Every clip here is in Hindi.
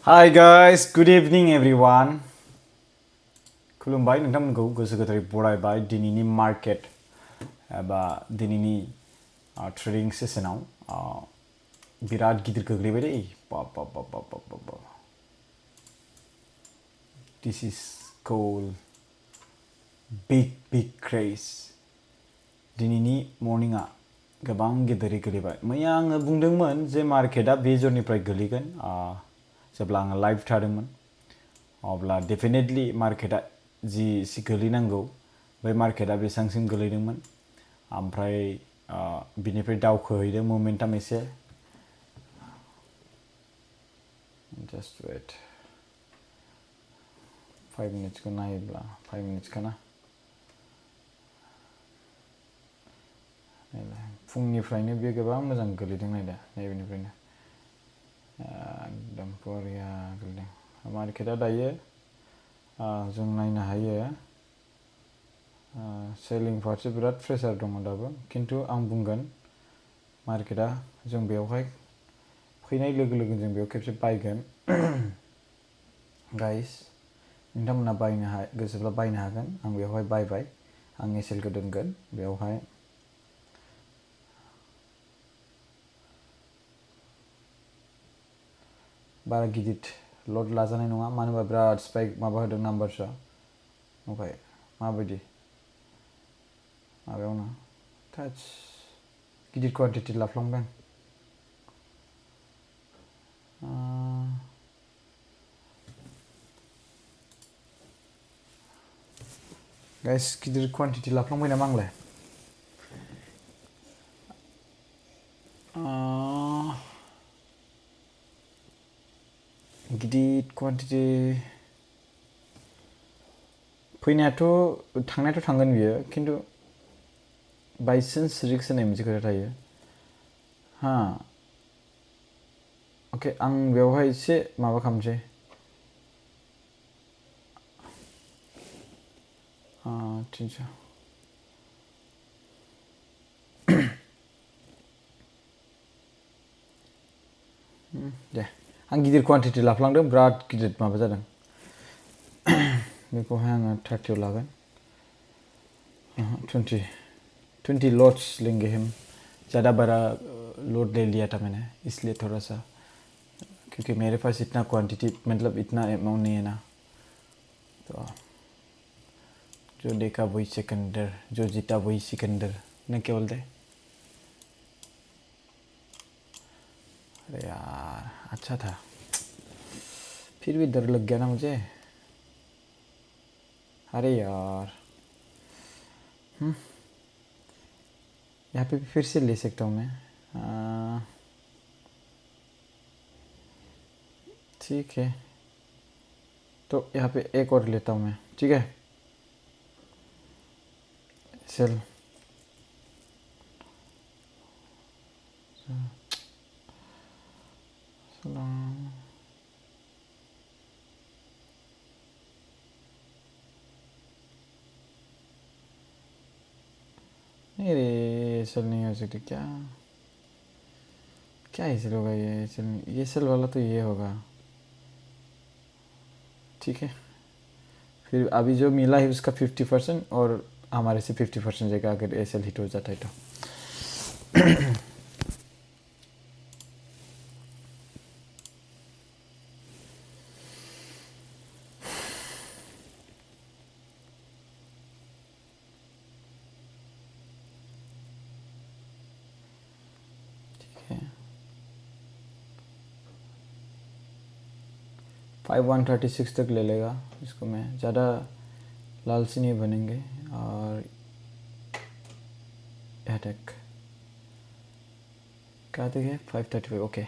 Hi guys, good evening everyone. खुलुमबाय नोंथांमोनखौ गोसो गोथारै बरायबाय दिनैनि मार्केट एबा दिनैनि ट्रेडिं सेसनाव बिराद गिदिर गोग्लैबाय दै बाब दिस इज कल बिग क्रेज दिनैनि मर्निंआ गोबां गिदिरै गोलैबाय मैया आङो बुंदोंमोन जे मार्केटआ बे जरनिफ्राय गोलैगोन जेब्ला आङो लाइभ थादोंमोन अब्ला डेफिनेटलि मार्केटआ जि गोलैनांगौ बै मार्केटआ बेसेबांसिम गोलैदोंमोन ओमफ्राय बिनिफ्राय दावखोहैदों मोमेन्टाम एसे जस्ट वेट 5 मिनिट्सखौ नायोब्ला 5 मिनिट्सखौ ना फुंनिफ्रायनो बे गोबां मोजां गोलैदों नायदा नैबेनिफ्रायनो एकदम बरिया गोलैदों मार्केटआ दायो जों नायनो हायो सेलिं फारसे बिराद प्रेसार दङ दाबो किन्तु आं बुंगोन मार्केटआ जों बेवहाय फैनाय लोगो लोगो जों बेयाव खेबसे बायगोन गाइस नोंथांमोना बायनो गोसोब्ला बायनो हागोन आं बेवहाय बायबाय आं एसेलखौ दोनगोन बेवहाय बारा गिदिर लट लाजानाय नङा मानो होनबा बिराद स्पाइक माबा होदों नाम्बारसआ ओमफ्राय माबायदि माबायावनो टाच गिदिर क्वान्टिटि लाफ्लांबाय गाइस गिदिर क्वान्टिटि लाफ्लांबाय नामा आंलाय गिदिर क्वान्टिटि फैनायाथ' थांनायाथ' थांगोन बियो खिन्थु बाइचान्स रिक्स होनाय मोनसे खोथा थायो अके आं बेवहाय एसे माबा खालामसै 300 दे आं गिदिर क्वान्टिटि लाफ्लांदों बिराद गिदिर माबा जादों बेखौहाय आङो 30 लागोन 20 लॉट्स लेंगे हम ज़्यादा बड़ा लोड ले लिया था मैंने इसलिए थोड़ा सा क्योंकि मेरे पास इतना क्वांटिटी मतलब इतना अमाउंट नहीं है ना तो जो देखा वही सिकंदर जो जीता वही सिकंदर ना क्या बोलते अरे यार अच्छा था फिर भी डर लग गया ना मुझे अरे यार यहाँ पे फिर से ले सकता हूँ मैं ठीक है तो यहाँ पे एक और लेता हूँ मैं ठीक है सेल नहीं रे सेल नहीं हो सकती क्या क्या सेल होगा ये सेल वाला तो ये होगा ठीक है फिर अभी जो मिला है उसका 50% और हमारे से 50% जाएगा अगर एसएल हिट हो जाता है तो ठीक है 5136 तक ले लेगा इसको मैं ज़्यादा लालची नहीं बनेंगे और अटैक क्या तक है 535 ओके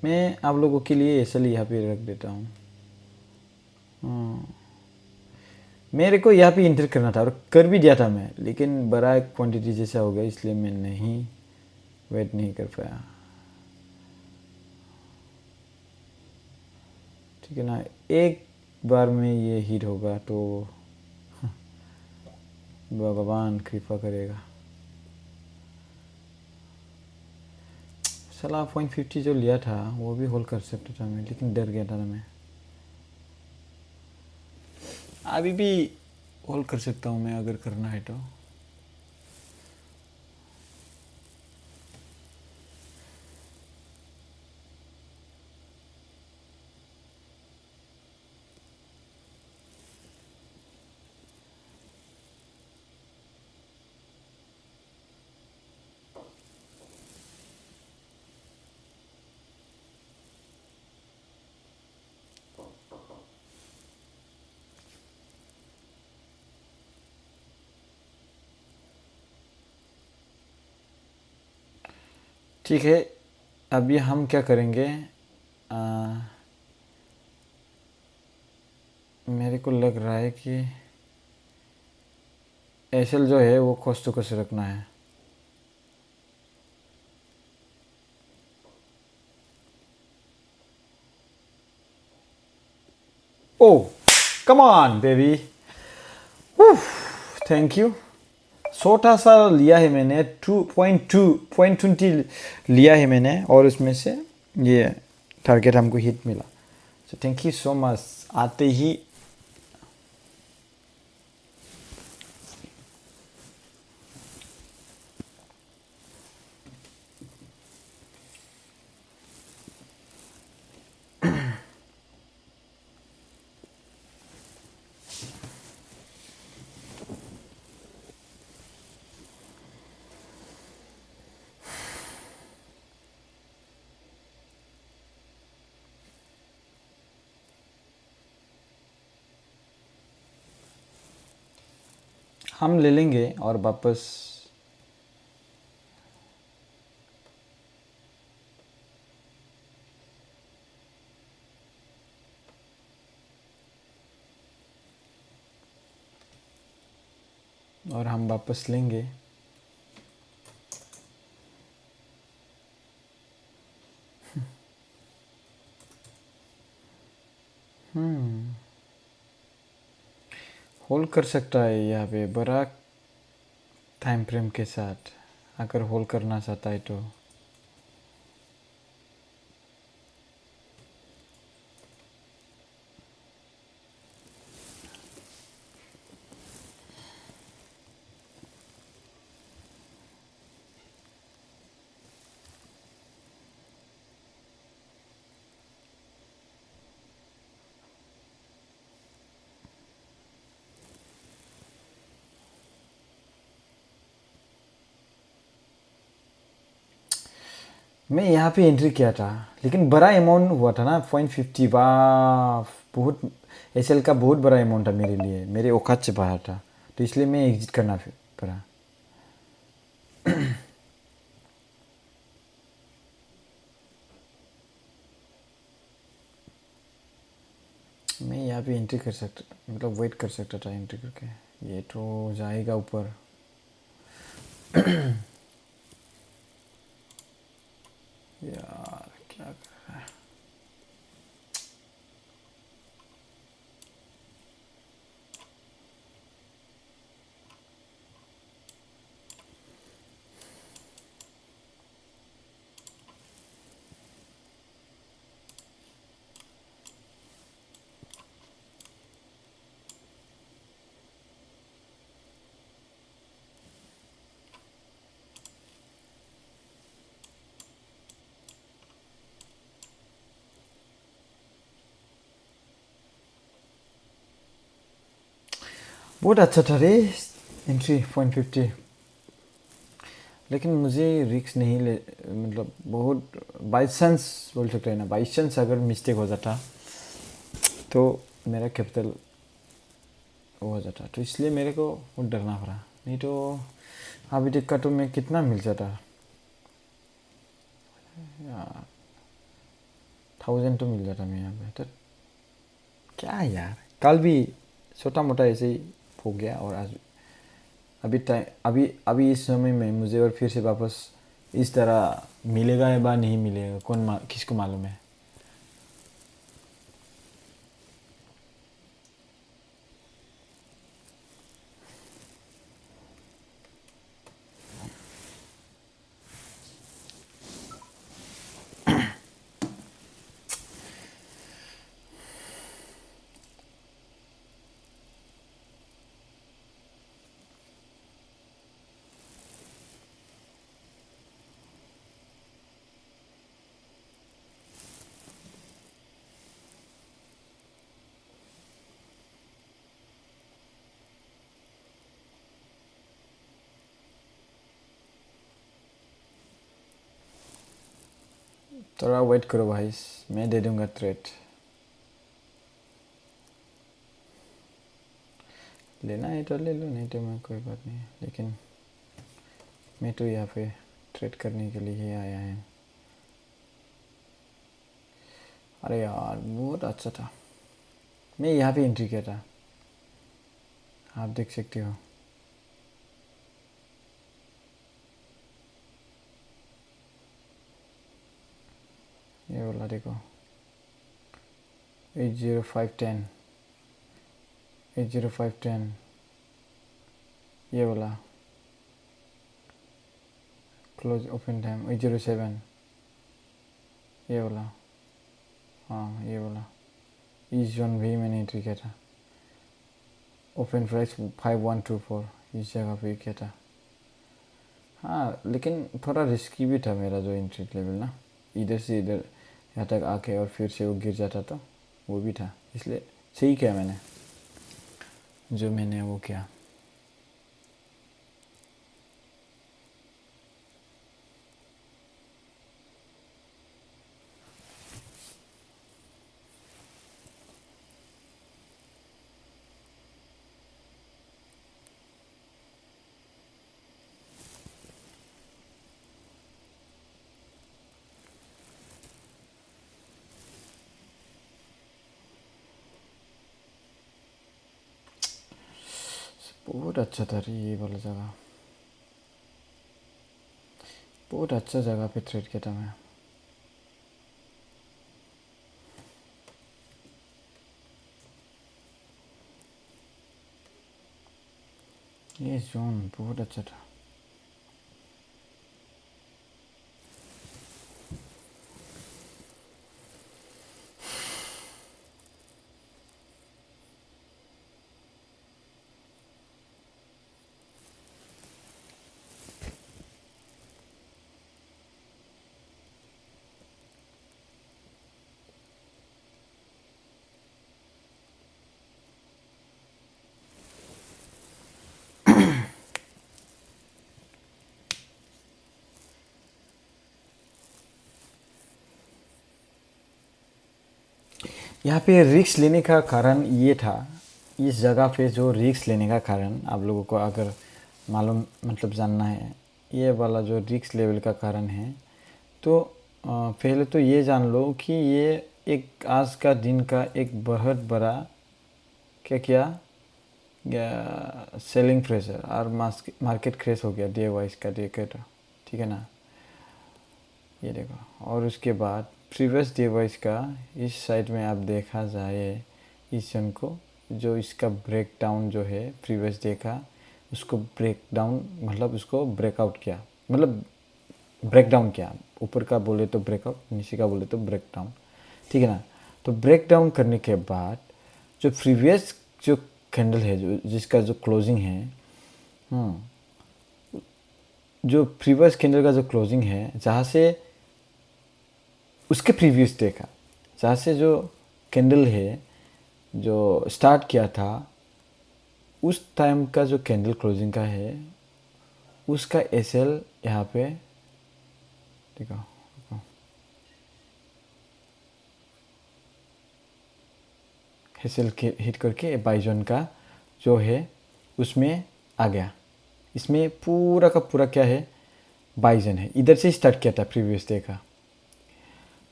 मैं आप लोगों के लिए एसएल यहाँ पे रख देता हूँ मेरे को यहाँ पे इंटर करना था और कर भी दिया था मैं लेकिन बड़ा क्वांटिटी जैसा हो गया इसलिए मैं नहीं वेट नहीं कर पाया ठीक है ना एक बार में ये हिट होगा तो भगवान कृपा करेगा। साला 0.50 जो लिया था वो भी होल्ड कर सकता था मैं, लेकिन डर गया था मैं। अभी भी होल्ड कर सकता हूँ मैं अगर करना है तो। ठीक है, अभी हम क्या करेंगे, मेरे को लग रहा है कि एसएल जो है वो कस टू कस रखना है। Oh come on baby, thank you. छोटा सा लिया है मैंने, 2.20 लिया है मैंने, और उसमें से ये टारगेट हमको हिट मिला। So thank you so much. आते ही हम ले लेंगे और वापस लेंगे। होल्ड कर सकता है यहाँ पे बड़ा टाइम फ्रेम के साथ, अगर होल्ड करना चाहता है तो। मैं यहाँ पे एंट्री किया था, लेकिन बड़ा अमाउंट हुआ था ना 0.50। वाह, बहुत एसएल का बहुत बड़ा अमाउंट था मेरे लिए, मेरे औकात से बाहर था, तो इसलिए मैं एग्जिट करना पड़ा। मैं यहाँ पे एंट्री कर सकता, मतलब वेट कर सकता था एंट्री करके। ये तो जाएगा ऊपर। यार क्या कर रहा है। बहुत अच्छा था रे एंट्री 0.50, लेकिन मुझे रिक्स नहीं ले, मतलब बहुत बाई चांस बोल सकते हैं ना, बाई चांस अगर मिस्टेक हो जाता तो मेरा कैपिटल वो हो जाता, तो इसलिए मेरे को बहुत डरना पड़ा। नहीं तो अभी तक का तो मैं कितना मिल जाता यार, 1000 तो मिल जाता मैं यहाँ पे। तो क्या यार, कल भी छोटा मोटा ऐसे ही हो गया, और आज अभी टाइम, अभी इस समय में मुझे और फिर से वापस इस तरह मिलेगा या नहीं मिलेगा, किसको मालूम है। थोड़ा वेट करो भाई, मैं दे दूंगा ट्रेड। लेना है तो ले लो, नहीं तो मैं कोई बात नहीं, लेकिन मैं तो यहाँ पे ट्रेड करने के लिए ही आया है। अरे यार बहुत अच्छा था, मैं यहाँ पे एंट्री किया था, आप देख सकते हो। ये वाला देखो 80510, 80510, ये वाला क्लोज ओपन टाइम 807, ये वाला, हाँ ये वाला इस जोन भी मैंने एंट्री किया था। ओपन प्राइस 5124 इस जगह पे किया था। हाँ लेकिन थोड़ा रिस्की भी था मेरा जो एंट्री लेवल ना, इधर से इधर यहाँ तक आके और फिर से वो गिर जाता तो वो भी था, इसलिए सही किया मैंने जो मैंने वो किया। बहुत अच्छा था रे ये वाला जगह, बहुत अच्छा जगह पे ट्रेड किया था मैं। ये जोन बहुत अच्छा था। यहाँ पे रिस्क लेने का कारण ये था, इस जगह पे जो रिस्क लेने का कारण आप लोगों को अगर मालूम मतलब जानना है, ये वाला जो रिस्क लेवल का कारण है, तो पहले तो ये जान लो कि ये एक आज का दिन का एक बहुत बड़ा क्या किया सेलिंग प्रेशर और मार्केट क्रेश हो गया डे वाइज का डे का, ठीक है ना। ये देखो, और उसके बाद प्रीवियस डे वाइज का इस साइड में आप देखा जाए इस जन को, जो इसका ब्रेक डाउन जो है प्रीवियस डे का, उसको ब्रेक डाउन मतलब उसको ब्रेकआउट किया, मतलब ब्रेक डाउन किया, ऊपर का बोले तो ब्रेकआउट, नीचे का बोले तो ब्रेक डाउन, ठीक है ना। तो ब्रेक डाउन करने के बाद जो प्रीवियस जो कैंडल है जो जिसका जो क्लोजिंग है, जो प्रीवियस कैंडल का जो क्लोजिंग है, जहाँ से उसके प्रीवियस डे का जहाँ से जो कैंडल है जो स्टार्ट किया था, उस टाइम का जो कैंडल क्लोजिंग का है उसका एसएल यहाँ पे देखो, एसएल के हिट करके बाइजन का जो है उसमें आ गया। इसमें पूरा का पूरा क्या है, बाइजन है, इधर से स्टार्ट किया था प्रीवियस डे का।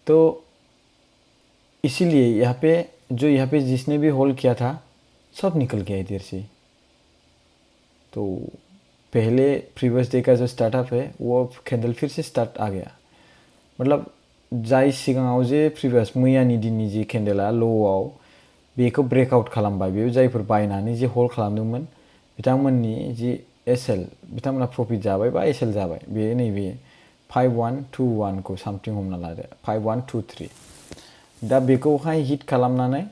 तो इसीलिए यहाँ पे जिसने भी होल्ड किया था सब निकल गया इधर से। तो पहले प्रीवियस डे का जो स्टार्टअप है वो कैंडल फिर से स्टार्ट आ गया, मतलब जाय सिगाङाव जे प्रिभियास मैयानि दिननि जे केन्डेला ल'आव बेखौ ब्रेकआउट खालामबाय, बेयाव जायफोर बायनानै जे होल्ड खालामदोंमोन बिथांमोननि जि एसएल बिथांमोना प्रफिट जाबाय बा एसएल जाबाय, बे नैबे 5121 को सामथिं हमना लादो 5123। दा बेखौहाय हिट खालामनानै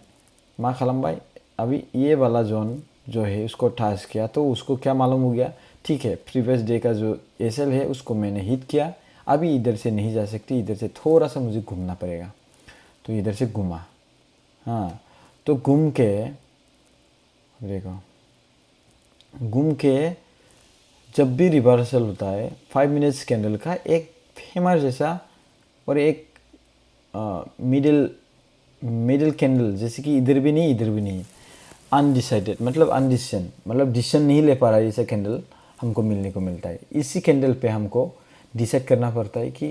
मा खालामबाय, अभी ये वाला जोन जो है उसको टच किया, तो उसको क्या मालूम हो गया, ठीक है प्रीवियस डे का जो एसएल है उसको मैंने हिट किया, अभी इधर से नहीं जा सकती, इधर से थोड़ा सा मुझे घूमना पड़ेगा। तो इधर से घूमा, हाँ तो घूम के देखो, घूम के जब भी रिवर्सल होता है 5 मिनट्स कैंडल का एक फेमर जैसा और एक मिडिल मिडिल कैंडल, जैसे कि इधर भी नहीं इधर भी नहीं, अनडिसाइडेड मतलब अनडिसीजन, मतलब डिसीजन नहीं ले पा रहा है, ऐसा कैंडल हमको मिलने को मिलता है। इसी कैंडल पे हमको डिसाइड करना पड़ता है कि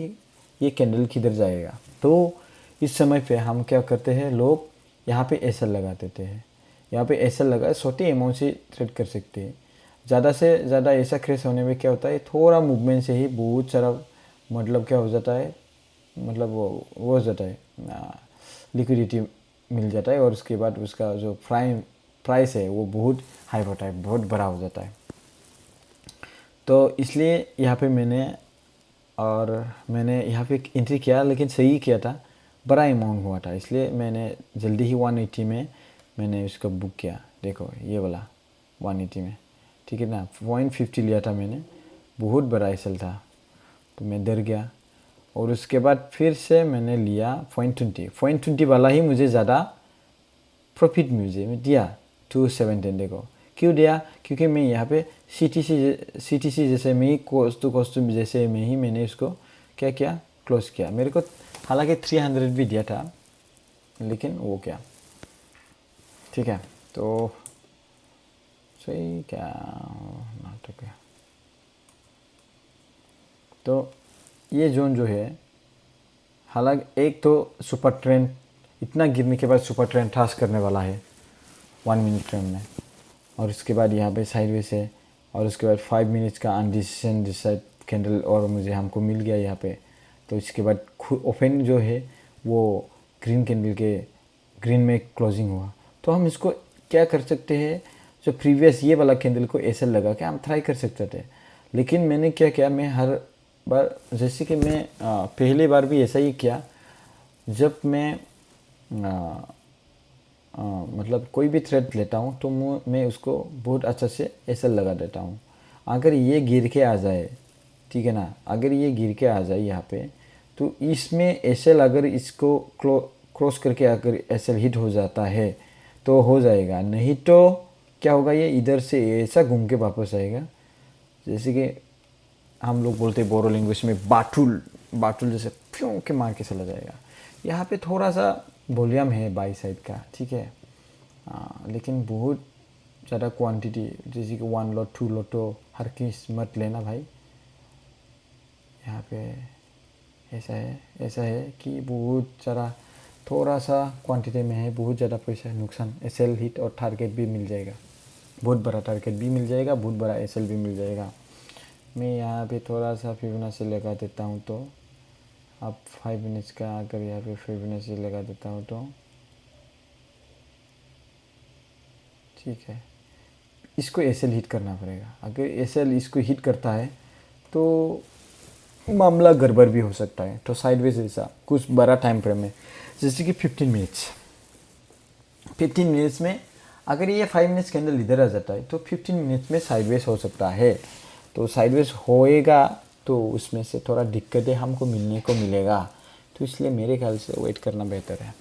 ये कैंडल किधर जाएगा। तो इस समय पे हम क्या करते हैं, लोग यहाँ पे एसएल लगा देते हैं। यहाँ पे एसएल लगा, छोटे अमाउंट से ट्रेड कर सकते हैं। ज़्यादा से ज़्यादा ऐसा क्रेश होने में क्या होता है, थोड़ा मूवमेंट से ही बहुत सारा मतलब क्या हो जाता है, मतलब वो हो जाता है, लिक्विडिटी मिल जाता है, और उसके बाद उसका जो प्राइस है वो बहुत हाई होता है, बहुत बड़ा हो जाता है। तो इसलिए यहाँ पे मैंने यहाँ पे एंट्री किया, लेकिन सही किया था, बड़ा अमाउंट हुआ था, इसलिए मैंने जल्दी ही 180 में मैंने उसका बुक किया। देखो ये वाला 180 में, ठीक है ना, 0.50 लिया था मैंने, बहुत बड़ा एसएल था, तो मैं डर गया। और उसके बाद फिर से मैंने लिया 0.20 वाला ही मुझे ज़्यादा प्रॉफिट मुझे दिया 217। देखो क्यों दिया, क्योंकि मैं यहाँ पे सीटीसी जैसे में ही कोस्ट टू कोस्ट जैसे में ही मैंने इसको क्या किया, क्लोज किया। मेरे को हालांकि 300 भी दिया था, लेकिन वो क्या, ठीक है। तो सही क्या नाटक है। तो ये जोन जो है, हालांकि एक तो सुपर ट्रेंड इतना गिरने के बाद सुपर ट्रेंड ठास करने वाला है 1 मिनट ट्रेंड में, और उसके बाद यहाँ पे साइडवेज है, और उसके बाद 5 मिनट्स का अनडिसीजन डिसाइड कैंडल और मुझे हमको मिल गया यहाँ पे। तो इसके बाद ओपन जो है वो ग्रीन कैंडल के ग्रीन में क्लोजिंग हुआ। तो हम इसको क्या कर सकते हैं, जो प्रीवियस ये वाला कैंडल को ऐसे लगा के हम ट्राई कर सकते थे। लेकिन मैंने क्या किया, मैं हर बार जैसे कि मैं पहली बार भी ऐसा ही किया, जब मैं मतलब कोई भी थ्रेड लेता हूँ तो मैं उसको बहुत अच्छा से ऐसा लगा देता हूँ। अगर ये गिर के आ जाए, ठीक है ना, अगर ये गिर के आ जाए यहाँ पे, तो इसमें एसएल अगर इसको क्रॉस करके अगर एसएल हिट हो जाता है तो हो जाएगा, नहीं तो क्या होगा, ये इधर से ऐसा घूम के वापस आएगा, जैसे कि हम लोग बोलते हैं बोरो लैंग्वेज में बाटुल बाटुल जैसे फ्यों के मार के चला जाएगा। यहाँ पे थोड़ा सा वॉल्यूम है बाई साइड का, ठीक है, लेकिन बहुत ज़्यादा क्वांटिटी, जैसे कि 1 लॉट 2 लॉट तो हर किस मत लेना भाई। यहाँ पे ऐसा है कि बहुत ज़्यादा थोड़ा सा क्वांटिटी में है, बहुत ज़्यादा पैसा नुकसान, एसएल हिट और टारगेट भी मिल जाएगा, बहुत बड़ा टारगेट भी मिल जाएगा, बहुत बड़ा एसएल भी मिल जाएगा। मैं यहाँ पे थोड़ा सा फिबोनाची लगा देता हूँ, तो अब 5 मिनट्स का अगर यहाँ पे फिबोनाची लगा देता हूँ तो ठीक है, इसको एसएल हिट करना पड़ेगा। अगर एसएल इसको हिट करता है तो मामला गड़बड़ भी हो सकता है। तो साइडवेज ऐसा कुछ बड़ा टाइम फ्रेम में, जैसे कि 15 मिनट्स में अगर ये 5 मिनट्स के अंदर इधर आ जाता है तो 15 मिनट्स में साइडवेज हो सकता है। तो साइडवेज होएगा तो उसमें से थोड़ा दिक्कतें हमको मिलने को मिलेगा, तो इसलिए मेरे ख्याल से वेट करना बेहतर है।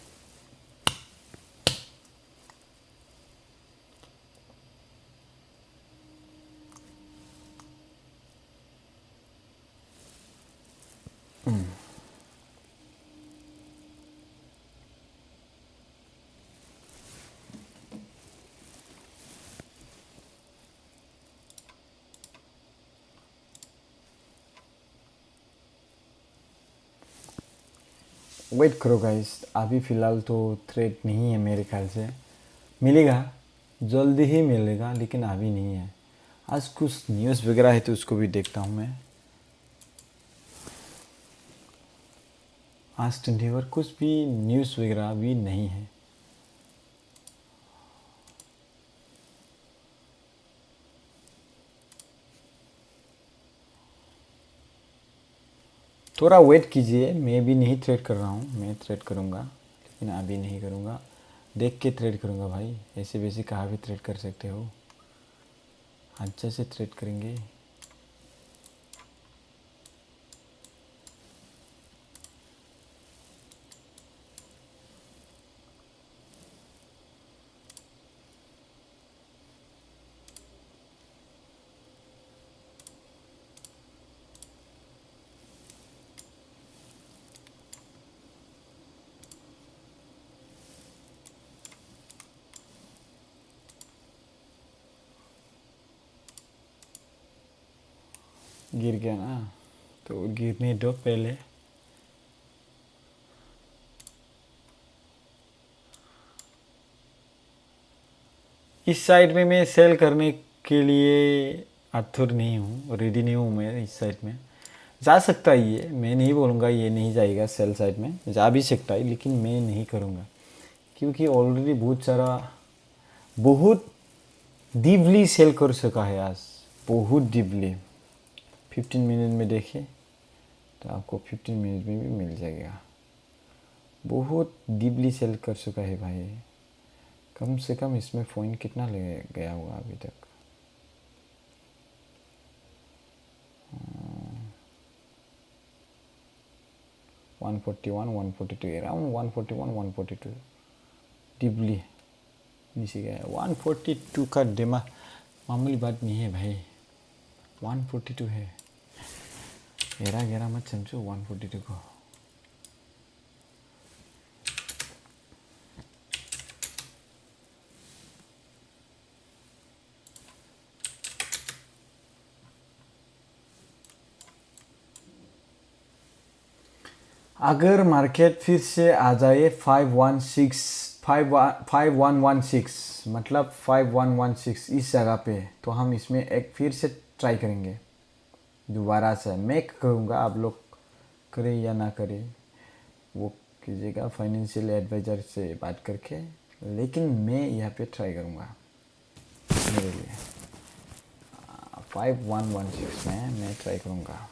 वेट करो गाइस, अभी फ़िलहाल तो थ्रेड नहीं है मेरे ख्याल से, मिलेगा जल्दी ही मिलेगा, लेकिन अभी नहीं है। आज कुछ न्यूज़ वगैरह है तो उसको भी देखता हूँ मैं। आज 24 कुछ भी न्यूज़ वगैरह भी नहीं है। थोड़ा वेट कीजिए, मैं भी नहीं ट्रेड कर रहा हूँ, मैं ट्रेड करूँगा लेकिन अभी नहीं करूँगा, देख के ट्रेड करूँगा भाई। ऐसे वैसे कहाँ भी ट्रेड कर सकते हो, अच्छे से ट्रेड करेंगे। गिर गया ना, तो गिरने दो पहले। इस साइड में मैं सेल करने के लिए आतुर नहीं हूँ, रेडी नहीं हूँ मैं। इस साइड में जा सकता है ये, मैं नहीं बोलूँगा ये नहीं जाएगा, सेल साइड में जा भी सकता है, लेकिन मैं नहीं करूँगा क्योंकि ऑलरेडी बहुत डीपली सेल कर सका है आज, बहुत डीपली। 15 मिनट में देखें तो आपको 15 मिनट में भी मिल जाएगा। बहुत डीपली सेल कर चुका है भाई। कम से कम इसमें पॉइंट कितना ले गया होगा अभी तक? uh, 141, 142, अराउंड 141, 142 डीपली नीचे गया। 142 का दिमाग मामूली बात नहीं है भाई, 142 है। गहरा गहरा मत समझो 142 को। अगर मार्केट फिर से आ जाए 5116 मतलब 5116 इस जगह पे, तो हम इसमें एक फिर से ट्राई करेंगे दोबारा से। मैं करूँगा, आप लोग करें या ना करें वो कीजिएगा फाइनेंशियल एडवाइज़र से बात करके, लेकिन मैं यहाँ पे ट्राई करूँगा। मेरे लिए 5116 में मैं ट्राई करूँगा।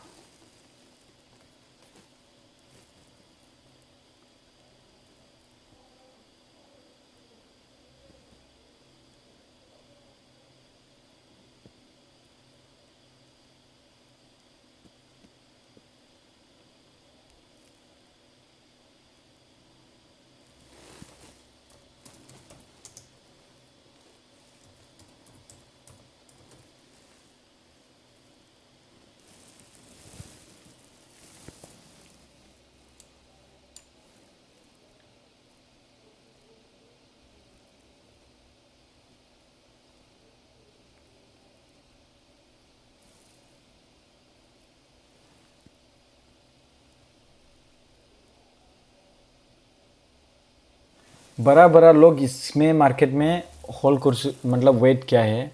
बड़ा बड़ा लोग इसमें मार्केट में होल कुर्स मतलब वेट क्या है,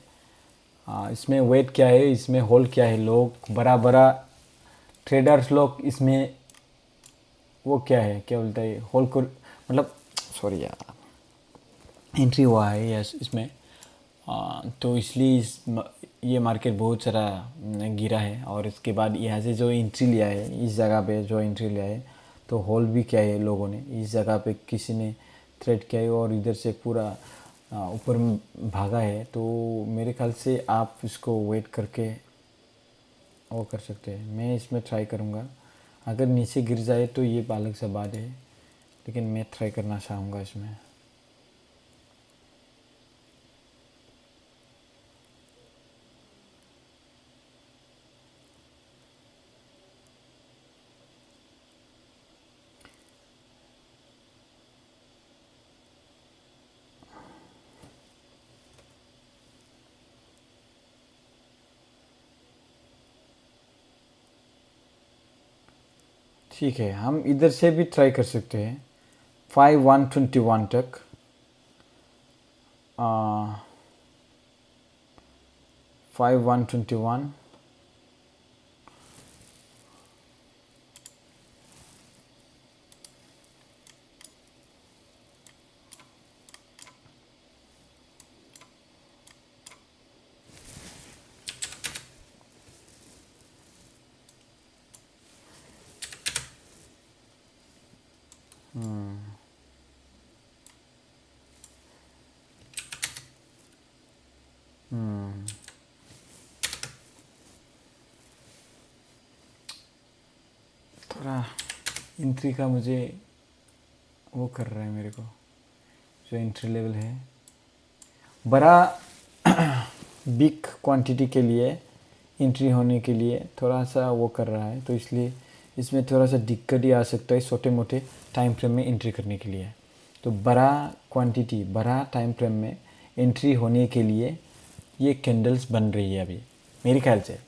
इसमें वेट क्या है, इसमें होल क्या है, लोग बड़ा बड़ा ट्रेडर्स लोग इसमें वो क्या है, क्या बोलता है, होल कुर मतलब सॉरी यार, एंट्री हुआ है यस इसमें। तो इसलिए ये मार्केट बहुत सारा गिरा है। और इसके बाद यहाँ से जो एंट्री लिया है, इस जगह पे जो एंट्री लिया है, तो होल भी क्या है, लोगों ने इस जगह पे किसी ने थ्रेड किया है और इधर से पूरा ऊपर में भागा है। तो मेरे ख्याल से आप इसको वेट करके वो कर सकते हैं। मैं इसमें ट्राई करूँगा, अगर नीचे गिर जाए तो ये अलग सा बात है, लेकिन मैं ट्राई करना चाहूँगा इसमें। ठीक है, हम इधर से भी ट्राई कर सकते हैं 5121 तक। 5121 थोड़ा एंट्री का मुझे वो कर रहा है, मेरे को जो एंट्री लेवल है बड़ा बिग क्वांटिटी के लिए एंट्री होने के लिए थोड़ा सा वो कर रहा है, तो इसलिए इसमें थोड़ा सा दिक्कत ही आ सकता है छोटे मोटे टाइम फ्रेम में एंट्री करने के लिए। तो बड़ा क्वांटिटी बड़ा टाइम फ्रेम में एंट्री होने के लिए ये कैंडल्स बन रही है अभी मेरे ख्याल से।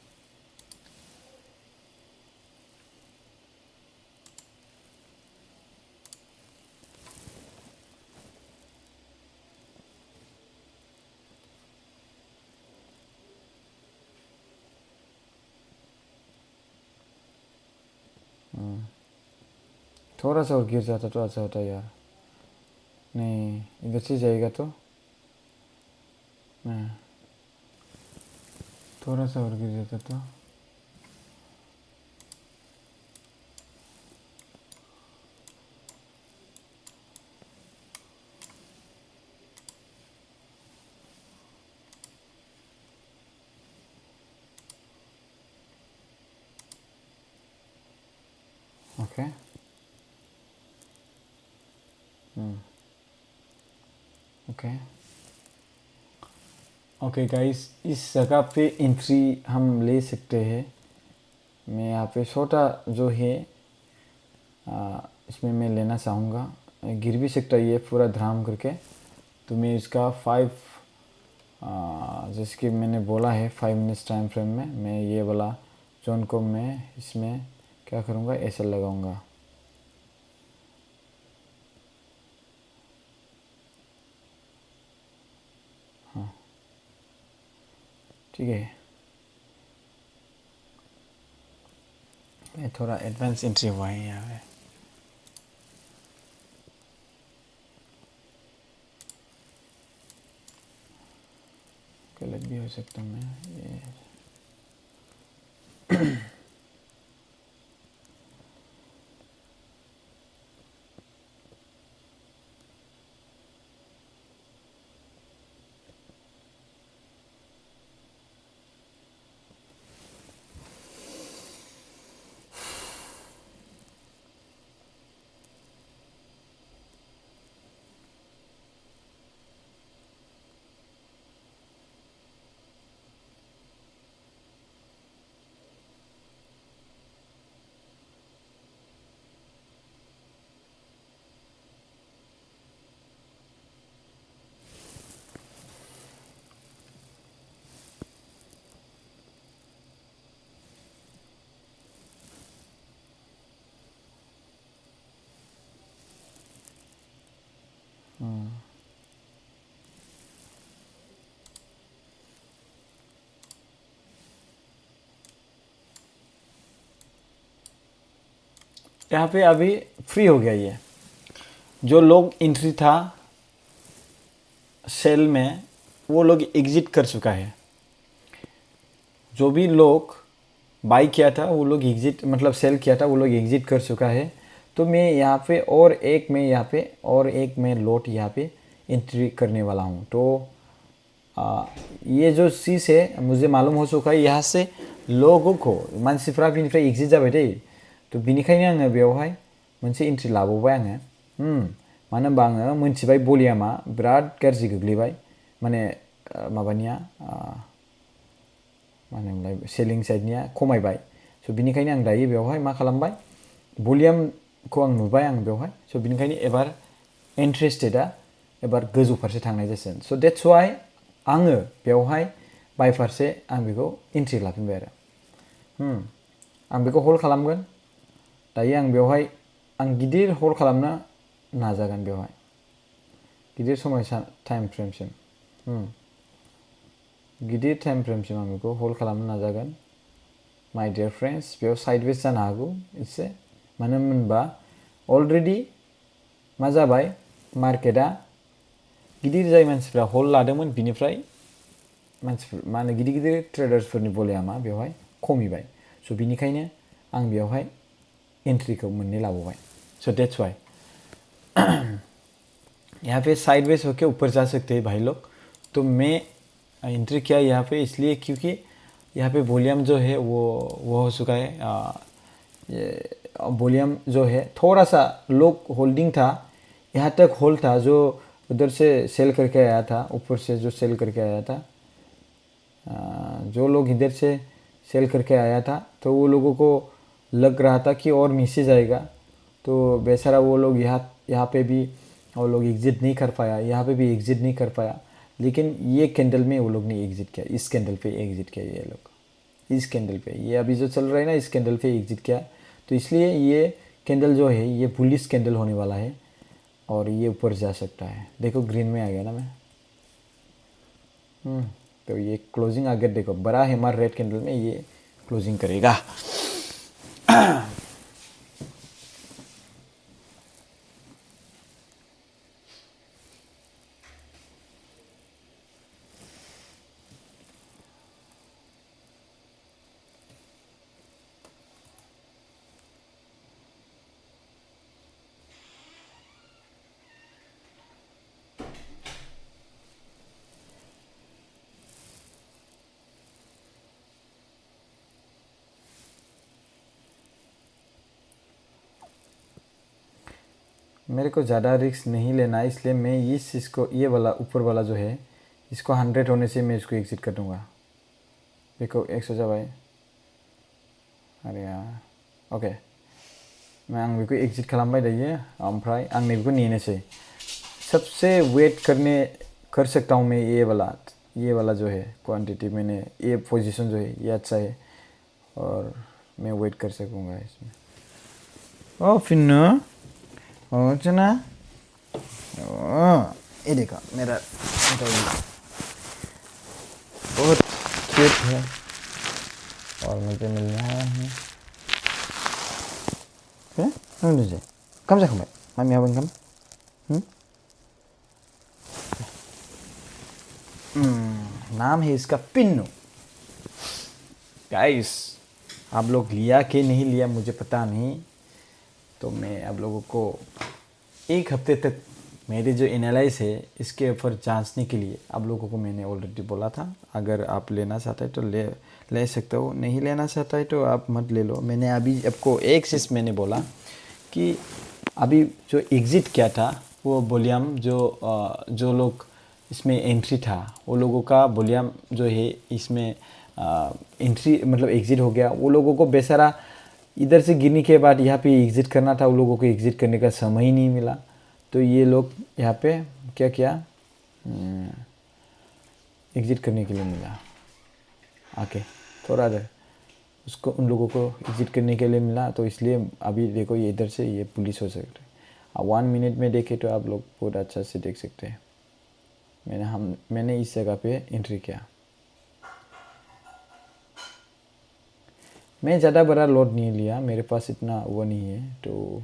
थोड़ा सा और गिर जाता तो अच्छा होता यार। नहीं, इधर से जाएगा तो नहीं, थोड़ा सा और गिर जाता तो। ओके। ओके ओके गाइस, इस जगह पे एंट्री हम ले सकते हैं। मैं यहाँ पे छोटा जो है इसमें मैं लेना चाहूँगा। गिर भी सकता है ये पूरा धराम करके, तो मैं इसका 5 जैसे कि मैंने बोला है 5 मिनट्स टाइम फ्रेम में मैं ये वाला जोन को मैं इसमें क्या करूँगा, ऐसे लगाऊँगा। हाँ ठीक है, मैं थोड़ा एडवांस एंट्री हुआ है यहाँ पे। गलत भी हो सकता हूँ मैं ये। यहाँ पे अभी फ्री हो गया ये। जो लोग एंट्री था सेल में वो लोग एग्जिट कर चुका है। जो भी लोग बाई किया था वो लोग एग्जिट मतलब सेल किया था वो लोग एग्जिट कर चुका है। तो मैं यहाँ पे और एक मैं लोट यहाँ पे एंट्री करने वाला हूँ। तो ये जो चीज़ है मुझे मालूम हो चुका है, यहाँ से लोगों को मानसिफ्रा बिनिफ्राय एग्जिट जाबाय दै। तो बिनिखायनो आङो बेवहाय मोनसे एंट्री लाबावबाय आङो। मानो होनबा आङो मोनथिबाय भलियामा बिराद गाज्रि गोग्लैबाय, माने माबानिया मा होनोमोनलाय सेलिं साइडनिया खमायबाय। स' बिनिखायनो आं दायो बेवहाय मा खालामबाय, भलियामखौ आं नुबाय आं बेवहाय। स' बिनिखायनो एबार इन्ट्रेस्टेडआ एबार गोजौ फारसे थांनाय जासिगोन। स' देट्स वाइ आङो बेवहाय बाय फारसे आं बेखौ एन्ट्रि लाफिनबाय आरो। आं बेखौ हल्ड खालामगोन। दायो आं बेवहाय आं गिदिर हल्ड खालामनो नाजागोन बेवहाय, गिदिर समायसा टाइम फ्रेमसिम। गिदिर टाइम फ्रेमसिम आं बेखौ हल्ड खालामनो नाजागोन। माय डियर फ्रेन्ड्स, बेयाव साइडवेज जानो हागौ एसे, मानो होनबा अलरेडि मा जाबाय मार्केटआ गिदिर जाय मानसिफ्रा हल्ड लादोंमोन बिनिफ्राय मानसिफोर मा होनो गिदिर गिदिर ट्रेडार्सफोरनि भलियामा बेवहाय खमिबाय। स' बिनिखायनो आं बेवहाय एंट्रीखौ मोननै लाबावबाय। सो दैट्स वाई यहाँ पे साइडवेज होके ऊपर जा सकते हैं भाई लोग। तो मैं एंट्री किया यहाँ पे इसलिए क्योंकि यहाँ पे वॉल्यूम जो है वो हो चुका है। ये वॉल्यूम जो है थोड़ा सा लो होल्डिंग था, यहाँ तक होल्ड था। जो उधर से सेल करके आया था, ऊपर से जो सेल करके आया था, जो लोग इधर से सेल करके आया था, तो वो लोगों को लग रहा था कि और नीचे जाएगा। तो बेचारा वो लोग यहाँ पे भी वो लोग एग्जिट नहीं कर पाया, यहाँ पे भी एग्जिट नहीं कर पाया। लेकिन ये कैंडल में वो लोग ने एग्जिट किया, इस कैंडल पे एग्जिट किया ये लोग, इस कैंडल पे। ये अभी जो चल रहा है ना, इस कैंडल पे एग्जिट किया। तो इसलिए ये कैंडल जो है ये बुलिश कैंडल होने वाला है और ये ऊपर जा सकता है। देखो ग्रीन में आ गया ना मैं। तो ये क्लोजिंग आ गया, देखो बड़ा है हमारा रेड कैंडल में, ये क्लोजिंग करेगा। मेरे को ज़्यादा रिस्क नहीं लेना है, इसलिए मैं इस इसको ये वाला ऊपर वाला जो है इसको 100 होने से मैं इसको एग्जिट कर दूँगा। देखो 100 जाबाय। अरे यार ओके, मैं आं बेखौ एग्जिट खालामबाय दायो, ओमफ्राय आं नैबेखौ नेनोसै। सबसे वेट कर सकता हूँ मैं ये वाला जो है क्वांटिटी, मैंने ये पोजीशन जो है ये अच्छा है और मैं वेट कर सकूँगा इसमें। ओ फिन्नू, ओ चना, ओ ये देखो मेरा बहुत क्यूट है और मुझे मिलना है। ओके कम जाखांबाय मामिया ओंखाम। नाम है इसका पिन्नू। गाइस आप लोग लिया कि नहीं लिया मुझे पता नहीं, तो मैं आप लोगों को एक हफ्ते तक मेरे जो एनालाइज है इसके ऊपर जांचने के लिए आप लोगों को मैंने ऑलरेडी बोला था। अगर आप लेना चाहते हैं तो ले सकते हो, नहीं लेना चाहता है तो आप मत ले लो। मैंने अभी आपको एक चीज़ मैंने बोला कि अभी जो एग्ज़िट किया था वो वॉल्यूम जो लोग इसमें एंट्री था वो लोगों का वॉल्यूम जो है इसमें एंट्री मतलब एग्ज़िट हो गया। वो लोगों को बेचारा इधर से गिरने के बाद यहाँ पे एग्ज़िट करना था, वो लोगों को एग्ज़िट करने का समय ही नहीं मिला। तो ये लोग यहाँ पे क्या किया, एग्ज़िट करने के लिए मिला आके थोड़ा देर उसको, उन लोगों को एग्ज़िट करने के लिए मिला। तो इसलिए अभी देखो ये इधर से ये पुलिस हो सकते हैं। 1 मिनट में देखे तो आप लोग बहुत अच्छा से देख सकते हैं। मैंने इस जगह पे एंट्री किया। मैं ज़्यादा बड़ा लोड नहीं लिया, मेरे पास इतना वो नहीं है। तो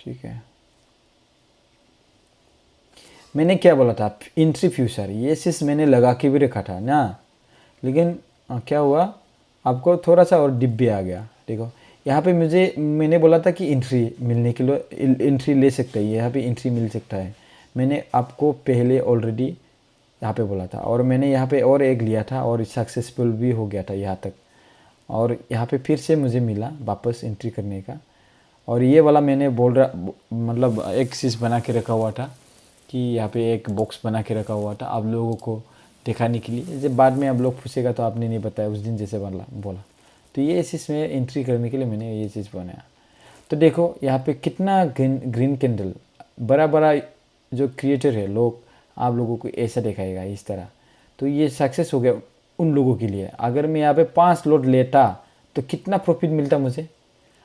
ठीक है, मैंने क्या बोला था एंट्री फ्यूचर, ये चीज़ मैंने लगा के भी रखा था ना, लेकिन क्या हुआ आपको थोड़ा सा और डिब्बे आ गया। देखो यहाँ पे मैंने बोला था कि एंट्री मिलने के लिए एंट्री ले सकते हैं, यहाँ पे एंट्री मिल सकता है। मैंने आपको पहले ऑलरेडी यहाँ पे बोला था और मैंने यहाँ पे और एक लिया था और सक्सेसफुल भी हो गया था यहाँ तक। और यहाँ पे फिर से मुझे मिला वापस एंट्री करने का। और ये वाला मैंने मतलब एक चीज़ बना के रखा हुआ था कि यहाँ पे एक बॉक्स बना के रखा हुआ था आप लोगों को दिखाने के लिए। जब बाद में आप लोग पूछेगा तो आपने नहीं बताया उस दिन जैसे बोला। तो ये चीज़ में एंट्री करने के लिए मैंने ये चीज़ बनाया। तो देखो यहाँ पे कितना ग्रीन कैंडल, बड़ा बड़ा जो क्रिएटर है लोग आप लोगों को ऐसा दिखाएगा इस तरह। तो ये सक्सेस हो गया उन लोगों के लिए। अगर मैं यहाँ पे 5 स्लॉट लेता तो कितना प्रॉफिट मिलता मुझे।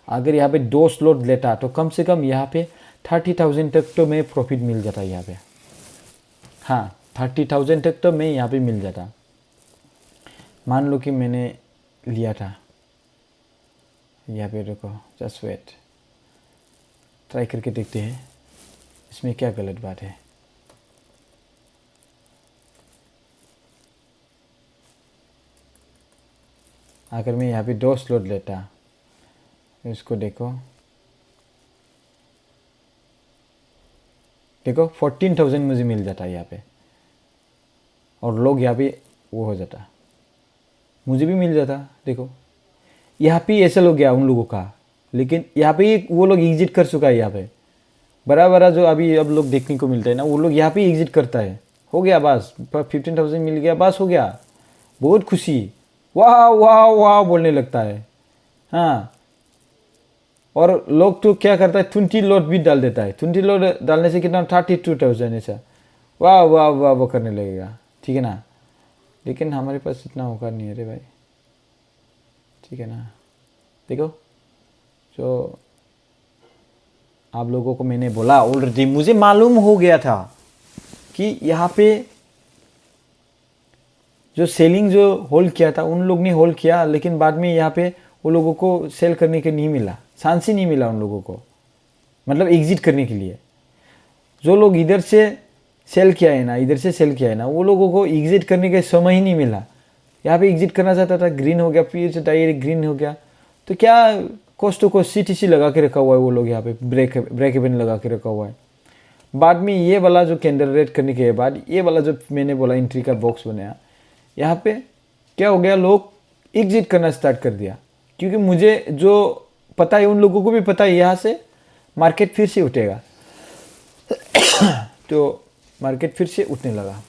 अगर यहाँ पे 2 स्लॉट लेता तो कम से कम यहाँ पे 30,000 तक तो मैं प्रॉफिट मिल जाता यहाँ पे। हाँ 30,000 तक तो मैं यहाँ पे मिल जाता। मान लो कि मैंने लिया था यहाँ पे, रुको जस्ट वेट, ट्राई करके देखते हैं इसमें क्या गलत बात है। अगर मैं यहाँ पे 2 स्लॉट लेता, इसको देखो 14,000 मुझे मिल जाता यहाँ पे और लोग यहाँ पे वो हो जाता, मुझे भी मिल जाता। देखो यहाँ पे ऐसा हो गया उन लोगों का, लेकिन यहाँ पे वो लोग एग्जिट कर चुका है। यहाँ पे बड़ा जो अभी अब लोग देखने को मिलता है ना, वो लोग यहाँ पे एग्जिट करता है। हो गया बस 15,000 मिल गया, बस हो गया, बहुत खुशी, वाह वाह वाह बोलने लगता है। हाँ और लोग तो क्या करता है 20 लॉट भी डाल देता है। 20 लॉट डालने से कितना 32,000 ऐसा वाह वाह वाह वो करने लगेगा, ठीक है ना। लेकिन हमारे पास इतना औकात नहीं है रे भाई, ठीक है ना। देखो जो आप लोगों को मैंने बोला ऑलरेडी, मुझे मालूम हो गया था कि यहाँ पे जो सेलिंग जो होल्ड किया था उन लोग ने होल्ड किया, लेकिन बाद में यहाँ पे वो लोगों को सेल करने के नहीं मिला, चांस ही नहीं मिला उन लोगों को, मतलब एग्जिट करने के लिए। जो लोग इधर से सेल किया है ना, इधर से सेल किया है ना, वो लोगों को एग्जिट करने का समय ही नहीं मिला। यहाँ पे एग्जिट करना चाहता था, ग्रीन हो गया, फिर से डायरेक्ट ग्रीन हो गया। तो क्या कोस्ट टू कोस्ट CTC लगा के रखा हुआ है वो लोग, यहाँ पे ब्रेक इवन लगा के रखा हुआ है। बाद में ये वाला जो कैंडल रेड करने के बाद ये वाला जो मैंने बोला एंट्री का बॉक्स बनाया, यहाँ पे क्या हो गया, लोग एग्जिट करना स्टार्ट कर दिया, क्योंकि मुझे जो पता है उन लोगों को भी पता है यहाँ से मार्केट फिर से उठेगा। तो मार्केट फिर से उठने लगा।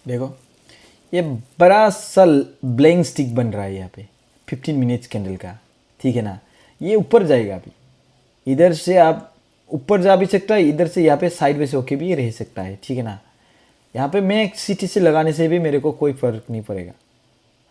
देखो ये बड़ा सा ब्लैंक स्टिक बन रहा है यहाँ पे 15 मिनट्स कैंडल का, ठीक है ना। ये ऊपर जाएगा अभी, इधर से आप ऊपर जा भी सकता है, इधर से यहाँ पे साइडवेज होके भी रह सकता है, ठीक है ना। यहाँ पे मैं सिटी से लगाने से भी मेरे को कोई फ़र्क नहीं पड़ेगा।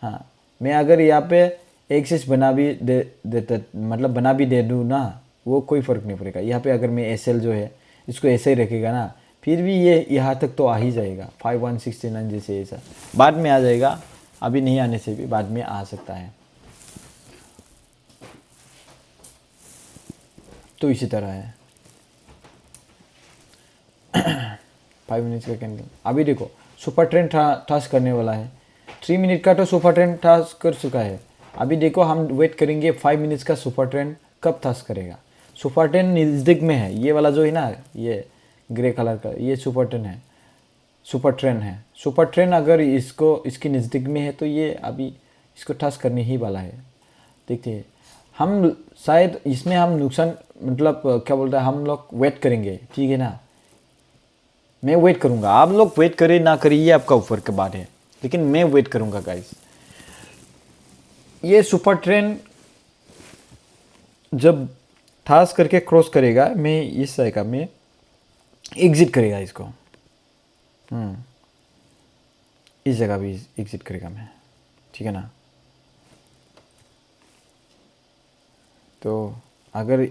हाँ, मैं अगर यहाँ पे एक्सिस बना भी देता, मतलब बना भी दे दूँ ना, वो कोई फ़र्क नहीं पड़ेगा। यहाँ पे अगर मैं एसएल जो है इसको ऐसे ही रखेगा ना, फिर भी ये यहाँ तक तो आ ही जाएगा 5169 जैसे, ऐसा बाद में आ जाएगा, अभी नहीं आने से भी बाद में आ सकता है। तो इसी तरह है 5 मिनट्स का कैंडल। अभी देखो सुपर ट्रेंड टास्क करने वाला है, 3 मिनट का तो सुपर ट्रेंड टास्क कर चुका है। अभी देखो हम वेट करेंगे 5 मिनट्स का सुपर ट्रेंड कब टास्क करेगा। सुपर ट्रेंड नज़दीक में है, ये वाला जो है ना, ये ग्रे कलर का, ये सुपर ट्रेंड है, सुपर ट्रेंड है। सुपर ट्रेंड अगर इसको इसकी नज़दीक में है तो ये अभी इसको टास्क करने ही वाला है। देखते हैं, हम शायद इसमें हम नुकसान, मतलब क्या बोलते हैं, हम लोग वेट करेंगे, ठीक है ना। मैं वेट करूंगा, आप लोग वेट करें ना करें ये आपका ऊपर की बात है, लेकिन मैं वेट करूंगा गाइस। ये सुपर ट्रेंड जब टास्क करके क्रॉस करेगा, मैं इस जगह में एग्जिट करेगा इसको, इस जगह भी एग्जिट करेगा मैं, ठीक है ना। तो अगर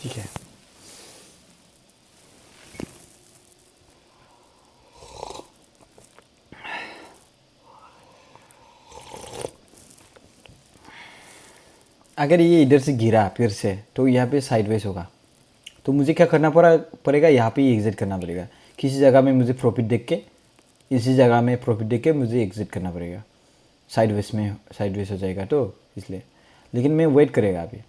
ठीक है, अगर ये इधर से गिरा फिर से तो यहाँ पे साइडवेज होगा, तो मुझे क्या करना पड़ेगा, यहाँ पे एग्जिट करना पड़ेगा। किसी जगह में मुझे प्रॉफिट देख के, इसी जगह में प्रॉफिट देख के मुझे एग्जिट करना पड़ेगा। साइडवेज हो जाएगा तो इसलिए, लेकिन मैं वेट करेगा अभी।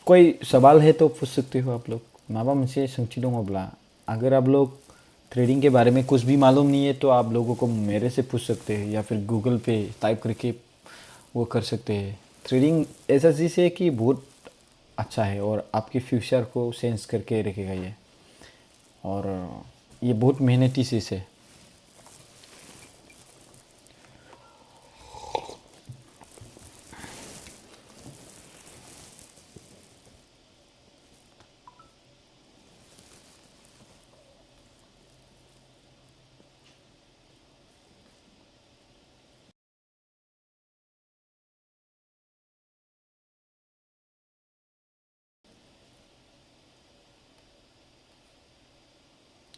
कोई सवाल है तो पूछ सकते हो आप लोग। माबा मुझसे सोंथि दङब्ला, अगर आप लोग ट्रेडिंग के बारे में कुछ भी मालूम नहीं है तो आप लोगों को मेरे से पूछ सकते हैं, या फिर गूगल पे टाइप करके वो कर सकते हैं। ट्रेडिंग ऐसा चीज़ है कि बहुत अच्छा है और आपके फ्यूचर को सेंस करके रखेगा ये, और ये बहुत मेहनती चीज़ है।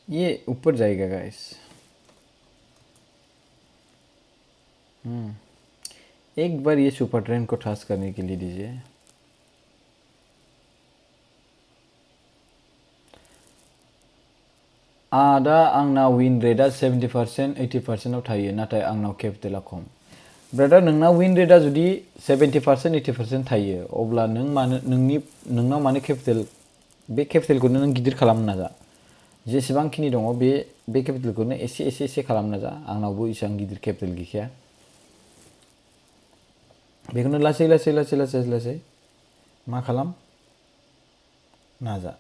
ये ऊपर जाएगा गाइस। एक बार ये सुपर ट्रेंड को टास्क करने के लिए दीजिए। दा आंना विन रेटआ 70% 80% थायो, नाथाय आंनाव कैपिटला खम। ब्रादार, नोंना विन रेटआ जुदि 70% 80% थायो, अब्ला नोंनाव मानो कैपिटल, बे कैपिटलखौनो नों गिदिर खालामनो नाजा। जेसेबांखिनि दङ बे कैपिटलखौनो एसे खालामनो नाजा। आंनावबो इसेबां गिदिर कैपिटल गैखाया। बेखौनो लासै लासै लासै लासै लासै मा खालाम नाजा।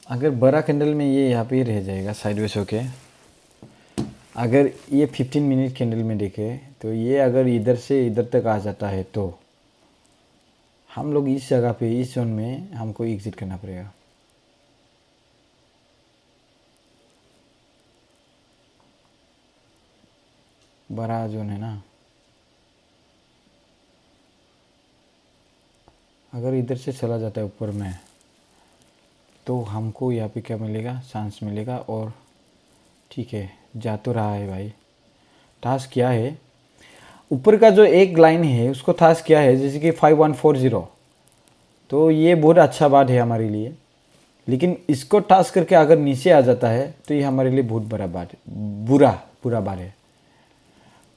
अगर बड़ा कैंडल में ये यहाँ पे रह जाएगा साइडवेज होके, अगर ये 15 मिनट कैंडल में देखे तो ये अगर इधर से इधर तक आ जाता है तो हम लोग इस जगह पे इस जोन में हमको एग्जिट करना पड़ेगा। बड़ा जोन है ना, अगर इधर से चला जाता है ऊपर में तो हमको यहाँ पे क्या मिलेगा, चांस मिलेगा। और ठीक है जा तो रहा है भाई। टास्क क्या है, ऊपर का जो एक लाइन है उसको टास्क क्या है, जैसे कि 5140, तो ये बहुत अच्छा बात है हमारे लिए। लेकिन इसको टास्क करके अगर नीचे आ जाता है तो ये हमारे लिए बहुत बड़ा बात है, बुरा बात है।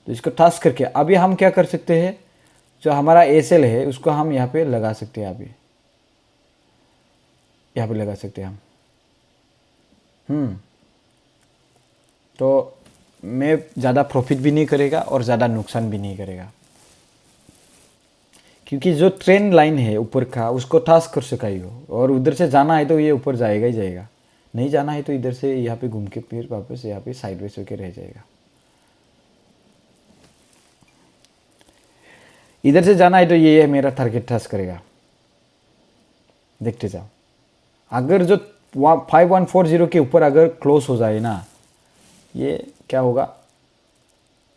तो इसको टास्क करके अभी हम क्या कर सकते हैं, जो हमारा एसएल है उसको हम यहाँ पे लगा सकते हैं। अभी यहाँ पे लगा सकते हैं हम। तो मैं ज़्यादा प्रॉफिट भी नहीं करेगा और ज़्यादा नुकसान भी नहीं करेगा, क्योंकि जो ट्रेंड लाइन है ऊपर का उसको टास्क कर सका ही हो। और उधर से जाना है तो ये ऊपर जाएगा ही जाएगा, नहीं जाना है तो इधर से यहाँ पे घूम के फिर वापस यहाँ पे साइडवेज होके रह जाएगा। इधर से जाना है तो ये मेरा टारगेट टास्क करेगा, देखते जाओ। अगर जो 5140 के ऊपर अगर क्लोज हो जाए ना, ये क्या होगा,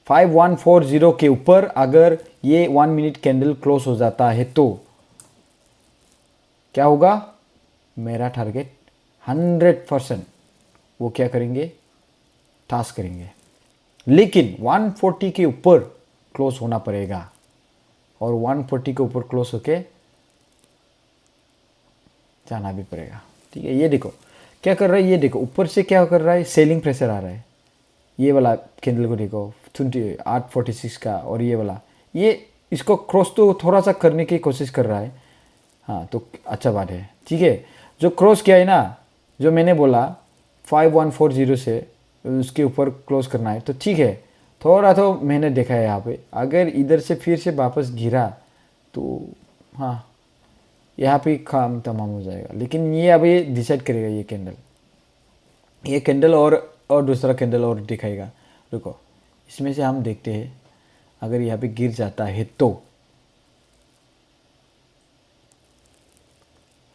5140 के ऊपर अगर ये 1 मिनट कैंडल क्लोज हो जाता है तो क्या होगा, मेरा टारगेट 100% वो क्या करेंगे, टास्क करेंगे। लेकिन 140 के ऊपर क्लोज होना पड़ेगा और 140 के ऊपर क्लोज होके जाना भी पड़ेगा। ठीक है, ये देखो क्या कर रहा है, ये देखो ऊपर से क्या कर रहा है, सेलिंग प्रेशर आ रहा है। ये वाला कैंडल को देखो 2846 का, और ये वाला ये इसको क्रॉस तो थोड़ा सा करने की कोशिश कर रहा है। हाँ तो अच्छा बात है। ठीक है, जो क्रॉस किया है ना, जो मैंने बोला 5140 से उसके ऊपर क्लोज करना है, तो ठीक है थोड़ा तो मैंने देखा है यहाँ पे। अगर इधर से फिर से वापस गिरा तो हाँ यहाँ पे काम तमाम हो जाएगा। लेकिन ये अभी डिसाइड करेगा ये कैंडल और दूसरा कैंडल और दिखाएगा। रुको इसमें से हम देखते हैं, अगर यहाँ पे गिर जाता है तो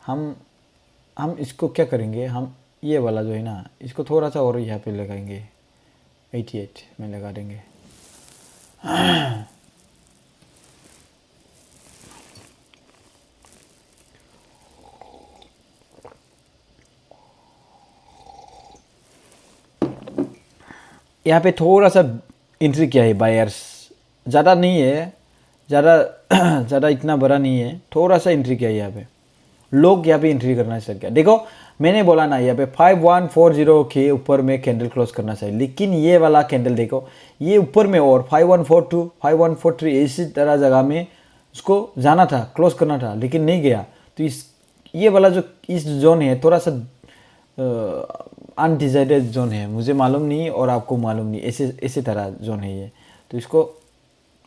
हम इसको क्या करेंगे, हम ये वाला जो है ना इसको थोड़ा सा और यहाँ पे लगाएंगे, 88 में लगा देंगे। यहाँ पे थोड़ा सा एंट्री किया है बायर्स, ज़्यादा नहीं है, ज़्यादा इतना बड़ा नहीं है, थोड़ा सा एंट्री किया है यहाँ पे। लोग यहाँ पे एंट्री करना स्टार्ट किया। देखो मैंने बोला ना यहाँ पे 5140 के ऊपर में कैंडल क्लोज करना चाहिए, लेकिन ये वाला कैंडल देखो ये ऊपर में और 5142 5143 इसी तरह जगह में उसको जाना था, क्लोज करना था, लेकिन नहीं गया। तो ये वाला जो इस जोन है थोड़ा सा अनडिसाइडेड जोन है, मुझे मालूम नहीं और आपको मालूम नहीं, ऐसे तरह जोन है ये। तो इसको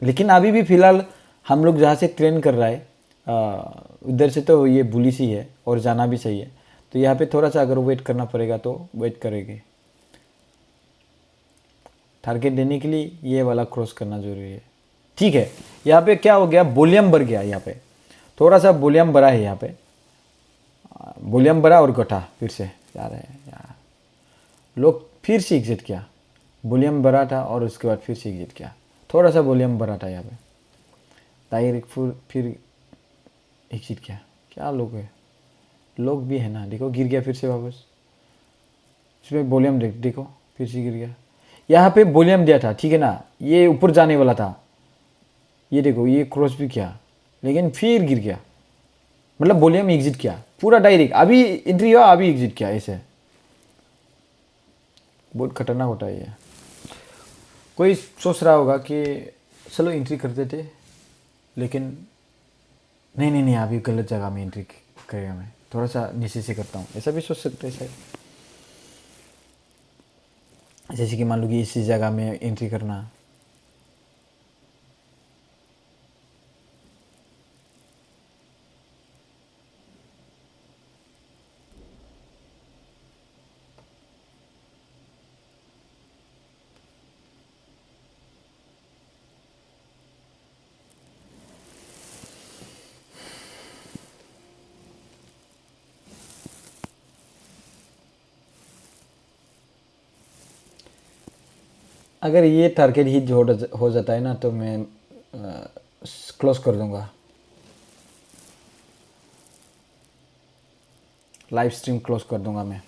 लेकिन अभी भी फ़िलहाल हम लोग जहाँ से ट्रेन कर रहा है उधर से तो ये बुलिश ही है और जाना भी सही है। तो यहाँ पे थोड़ा सा अगर वेट करना पड़ेगा तो वेट करेंगे। टारगेट देने के लिए ये वाला क्रॉस करना जरूरी है। ठीक है, यहाँ पे क्या हो गया, वॉल्यूम बढ़ गया, यहाँ पे थोड़ा सा वॉल्यूम बढ़ा है, यहाँ पे वॉल्यूम बढ़ा और घटा, फिर से जा रहे हैं यार लोग, फिर से एग्जिट किया। वॉल्यूम बढ़ा था और उसके बाद फिर से एग्जिट किया, थोड़ा सा वॉल्यूम बढ़ा था यहाँ पे, डायरेक्ट फिर एग्जिट किया। क्या लोग है, लोग भी है ना, देखो गिर गया फिर से वापस। इसमें वॉल्यूम देखो फिर से गिर गया। यहाँ पे वॉल्यूम दिया था, ठीक है ना, ये ऊपर जाने वाला था, ये देखो ये क्रॉस भी किया लेकिन फिर गिर गया, मतलब वॉल्यूम एग्जिट किया पूरा डायरेक्ट। अभी एंट्री हुआ अभी एग्जिट किया, ऐसे बहुत खतरनाक होता है ये। कोई सोच रहा होगा कि चलो एंट्री कर देते, लेकिन नहीं अभी गलत जगह में एंट्री करेगा मैं। थोड़ा सा नीचे से करता हूँ, ऐसा भी सोच सकते हैं शायद। जैसे कि मान लो कि इसी जगह में एंट्री करना, अगर ये टारगेट हिट हो जाता है ना तो मैं क्लोज कर दूंगा, लाइव स्ट्रीम क्लोज कर दूंगा मैं।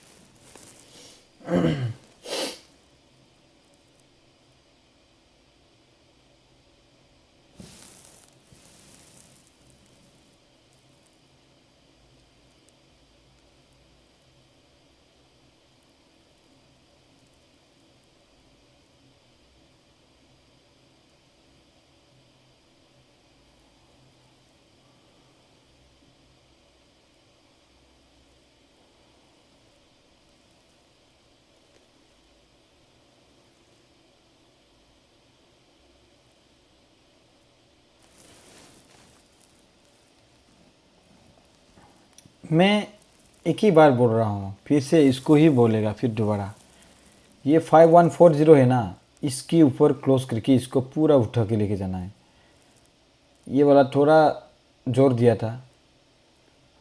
मैं एक ही बार बोल रहा हूँ, फिर से इसको ही बोलेगा फिर दोबारा। ये 5140 है ना, इसके ऊपर क्लोज करके इसको पूरा उठा के लेके जाना है। ये वाला थोड़ा जोर दिया था,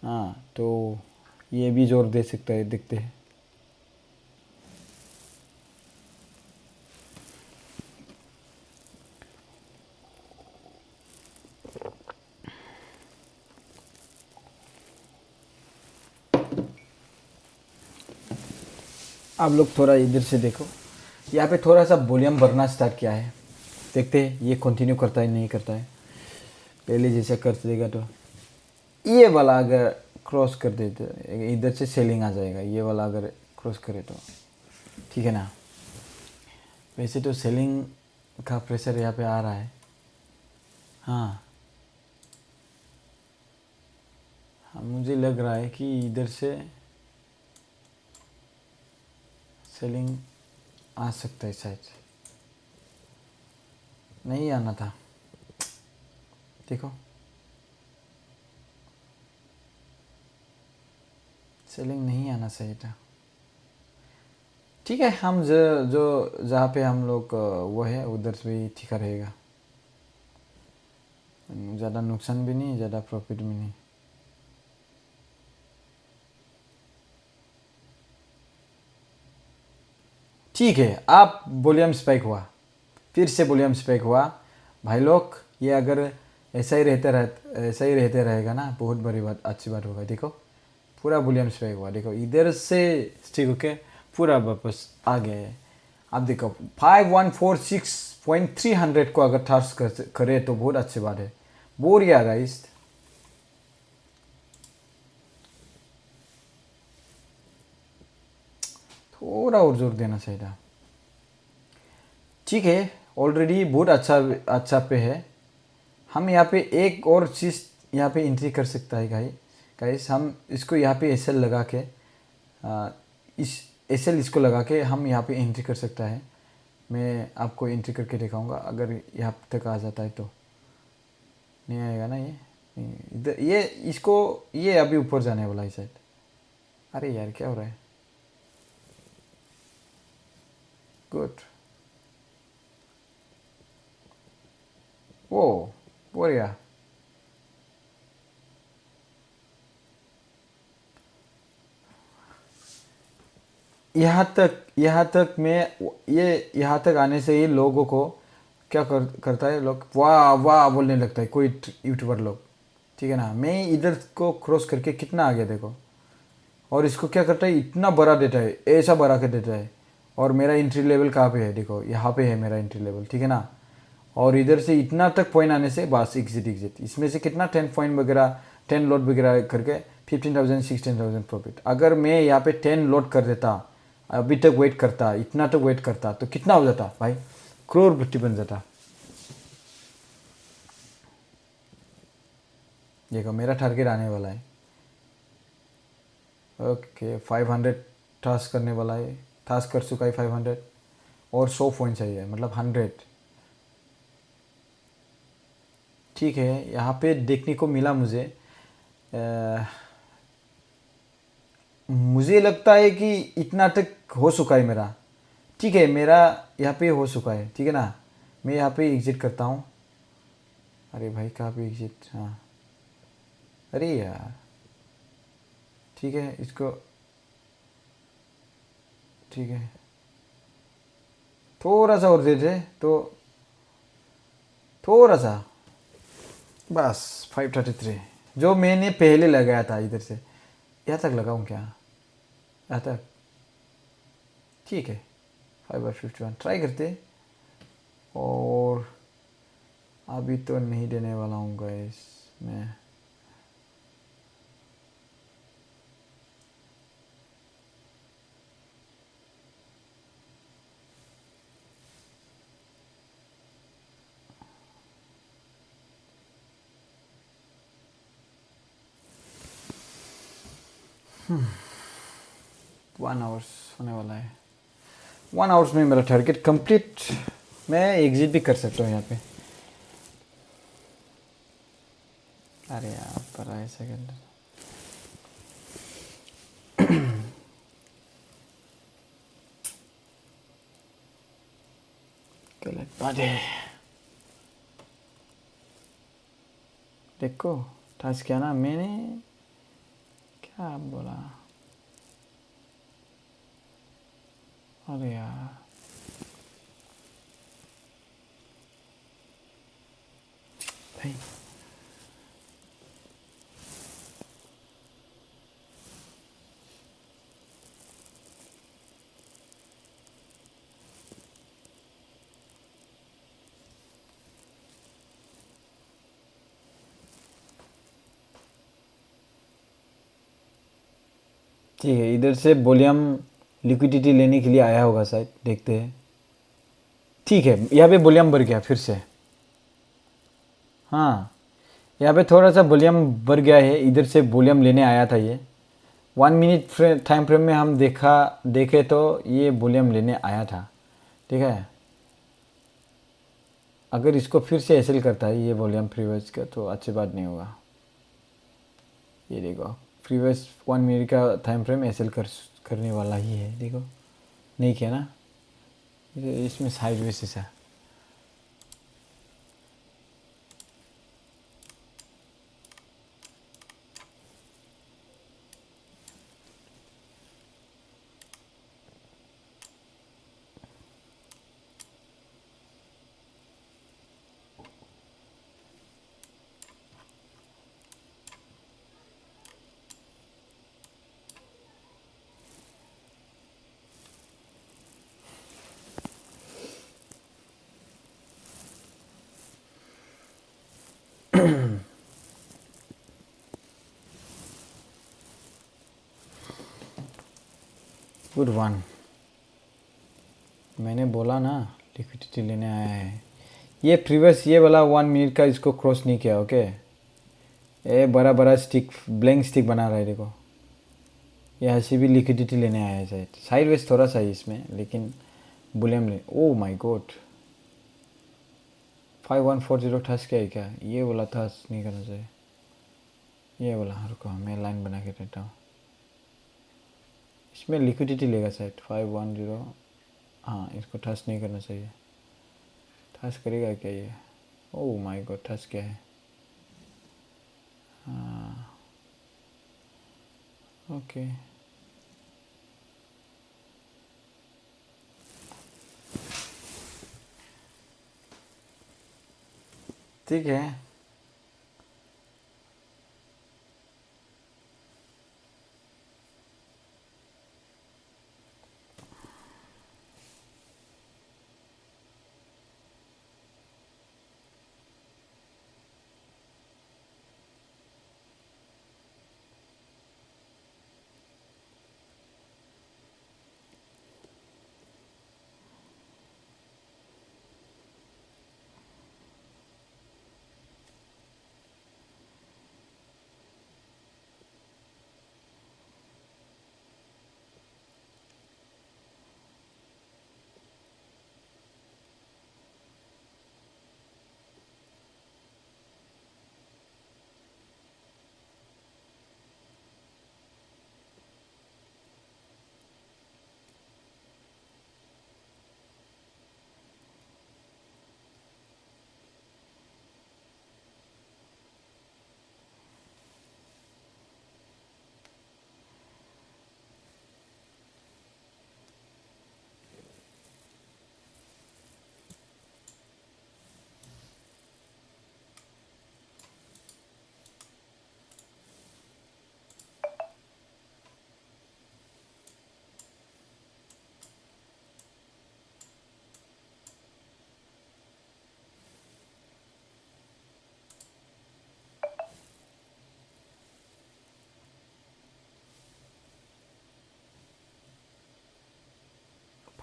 हाँ, तो ये भी जोर दे सकता है, देखते हैं। आप लोग थोड़ा इधर से देखो, यहाँ पे थोड़ा सा वॉल्यूम बढ़ना स्टार्ट किया है, देखते हैं ये कंटिन्यू करता है नहीं करता है। पहले जैसा कर देगा तो ये वाला अगर क्रॉस कर दे तो इधर से सेलिंग आ जाएगा, ये वाला अगर क्रॉस करे तो ठीक है ना। वैसे तो सेलिंग का प्रेशर यहाँ पे आ रहा है, हाँ हाँ, मुझे लग रहा है कि इधर से सेलिंग आ सकता है शायद, नहीं आना था, देखो सेलिंग नहीं आना सही था। ठीक है, हम जो जहाँ पे हम लोग वो है उधर से भी ठीक रहेगा, ज़्यादा नुकसान भी नहीं, ज़्यादा प्रॉफिट भी नहीं। ठीक है, आप वॉल्यूम स्पाइक हुआ, फिर से वॉल्यूम स्पाइक हुआ भाई लोग। ये अगर ऐसा ही रहते रहेगा ना, बहुत बड़ी बात, अच्छी बात होगा। देखो पूरा वॉल्यूम स्पाइक हुआ, देखो इधर से स्टिक होके पूरा वापस आ गया है। आप देखो 5146.300 को अगर टच करे तो बहुत अच्छी बात है, बोरिया गाइस। थोड़ा और जोर देना चाहिए था। ठीक है, ऑलरेडी बहुत अच्छा पे है। हम यहाँ पे एक और चीज़ यहाँ पे एंट्री कर सकता है गाइस, हम इसको यहाँ पे एसएल लगा के इस एसएल इसको लगा के हम यहाँ पे एंट्री कर सकता है। मैं आपको एंट्री करके दिखाऊंगा, अगर यहाँ तक आ जाता है तो। नहीं आएगा ना ये, इधर ये इसको, ये अभी ऊपर जाने वाला है शायद। अरे यार क्या हो रहा है, गुड, वो बढ़िया। यहाँ तक मैं, ये यहाँ तक आने से ही लोगों को क्या करता है, लोग वाह वाह बोलने लगता है, कोई यूट्यूबर लोग, ठीक है ना। मैं इधर को क्रॉस करके कितना आ गया देखो, और इसको क्या करता है, इतना बड़ा देता है, ऐसा बड़ा कर देता है। और मेरा एंट्री लेवल कहाँ पे है, देखो यहाँ पे है मेरा एंट्री लेवल, ठीक है ना। और इधर से इतना तक पॉइंट आने से बस एग्जिट, इसमें से कितना 10 पॉइंट वगैरह, 10 लोड वगैरह करके 15,000 16,000 प्रॉफिट। अगर मैं यहाँ पे 10 लोड कर देता, अभी तक वेट करता, इतना तक वेट करता, तो कितना हो जाता भाई, करोड़पति बन जाता। देखो मेरा टारगेट आने वाला है, ओके 500 टास्क करने वाला है, टास्क कर चुका है 500 और 100 पॉइंट चाहिए मतलब 100। ठीक है, यहाँ पे देखने को मिला मुझे मुझे लगता है कि इतना तक हो चुका है मेरा। ठीक है, मेरा यहाँ पे हो चुका है, ठीक है ना। मैं यहाँ पे एग्जिट करता हूँ। अरे भाई कहाँ पे एग्जिट, हाँ अरे यार ठीक है इसको, ठीक है थोड़ा सा और दे दे तो, थोड़ा सा बस 533 जो मैंने पहले लगाया था इधर से यहाँ तक लगाऊँ क्या, यहाँ तक ठीक है 5/51 ट्राई करते। और अभी तो नहीं देने वाला हूँ गाइस मैं। वन आवर्स होने वाला है, 1 आवर्स में मेरा टारगेट कंप्लीट। मैं एग्जिट भी कर सकता हूँ यहाँ पे। अरे यार पर ऐसा कर गलत बात है। देखो टच किया ना मैंने, क्या बोला, अरे यार भाई ठीक है, इधर से वॉल्यूम लिक्विडिटी लेने के लिए आया होगा शायद, देखते हैं। ठीक है यहाँ पे वॉल्यूम बढ़ गया फिर से, हाँ यहाँ पे थोड़ा सा वॉल्यूम बढ़ गया है, इधर से वॉल्यूम लेने आया था ये। 1 मिनट टाइम फ्रेम में हम देखे तो ये वॉल्यूम लेने आया था, ठीक है। अगर इसको फिर से एसएल करता है ये वॉल्यूम प्रीवियस का तो अच्छी बात नहीं होगा। ये देखो प्रीवियस 1 मिनट का टाइम फ्रेम एसएल करने वाला ही है, देखो नहीं किया ना, इसमें साइड वेसिस है। गुड वन, मैंने बोला ना लिक्विडिटी लेने आया है। ये प्रीवियस ये वाला 1 मिनट का इसको क्रॉस नहीं किया, ओके। ये बड़ा बड़ा स्टिक ब्लैंक स्टिक बना रहा है देखो, यहाँ से भी लिक्विडिटी लेने आया है शायद, साइड वेज थोड़ा सा ही इसमें लेकिन बुलियम ले। ओ माय गॉड 5140 ठस क्या है क्या, ये वाला ठस नहीं करना चाहिए, ये वाला। रुको मैं लाइन बना के देता हूँ, इसमें लिक्विडिटी लेगा शायद 510। हाँ इसको ठस नहीं करना चाहिए, ठस करेगा क्या ये, ओह माय गॉड ठस क्या है। हाँ ओके ठीक है।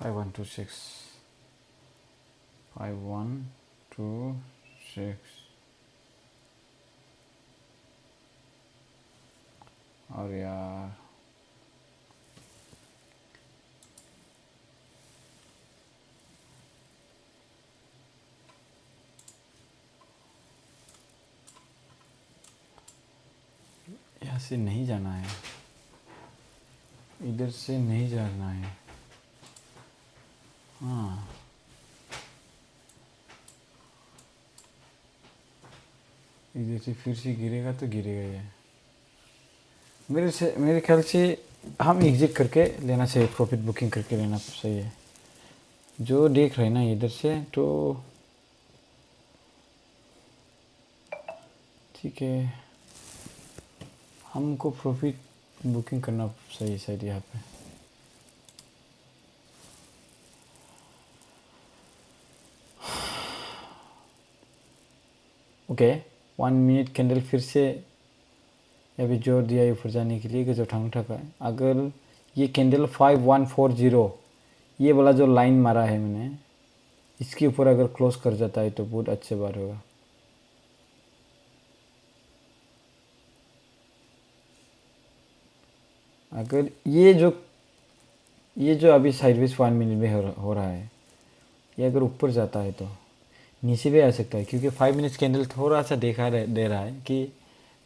5126 5126 और यार यहाँ से नहीं जाना है, इधर से नहीं जाना है। हाँ इधर से फिर से गिरेगा तो गिरेगा ये। मेरे ख्याल से हम एग्जिट करके लेना चाहिए, प्रॉफिट बुकिंग करके लेना सही है। जो देख रहे हैं ना इधर से तो ठीक है, हमको प्रॉफिट बुकिंग करना सही है शायद यहाँ पे। ओके 1 मिनट कैंडल फिर से यहाँ पे जोर दिया ऊपर जाने के लिए कि जो ठंग ठका है। अगर ये कैंडल 5140 ये वाला जो लाइन मारा है मैंने, इसके ऊपर अगर क्लोज कर जाता है तो बहुत अच्छे बात होगा। अगर ये जो अभी साइडवेज 1 मिनट में हो रहा है, ये अगर ऊपर जाता है तो नीचे भी आ सकता है, क्योंकि 5 मिनट्स कैंडल थोड़ा सा दे रहा है कि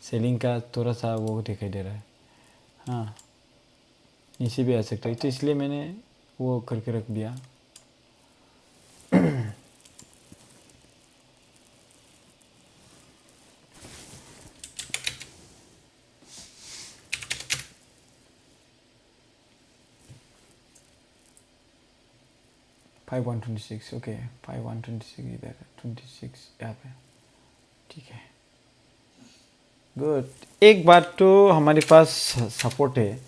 सेलिंग का थोड़ा सा वो दिखाई दे रहा है। हाँ नीचे भी आ सकता है, तो इसलिए मैंने वो करके रख दिया। फाइव 126 ओके 5126 इधर 26 यहाँ पे ठीक है गुड। एक बात तो हमारे पास सपोर्ट है,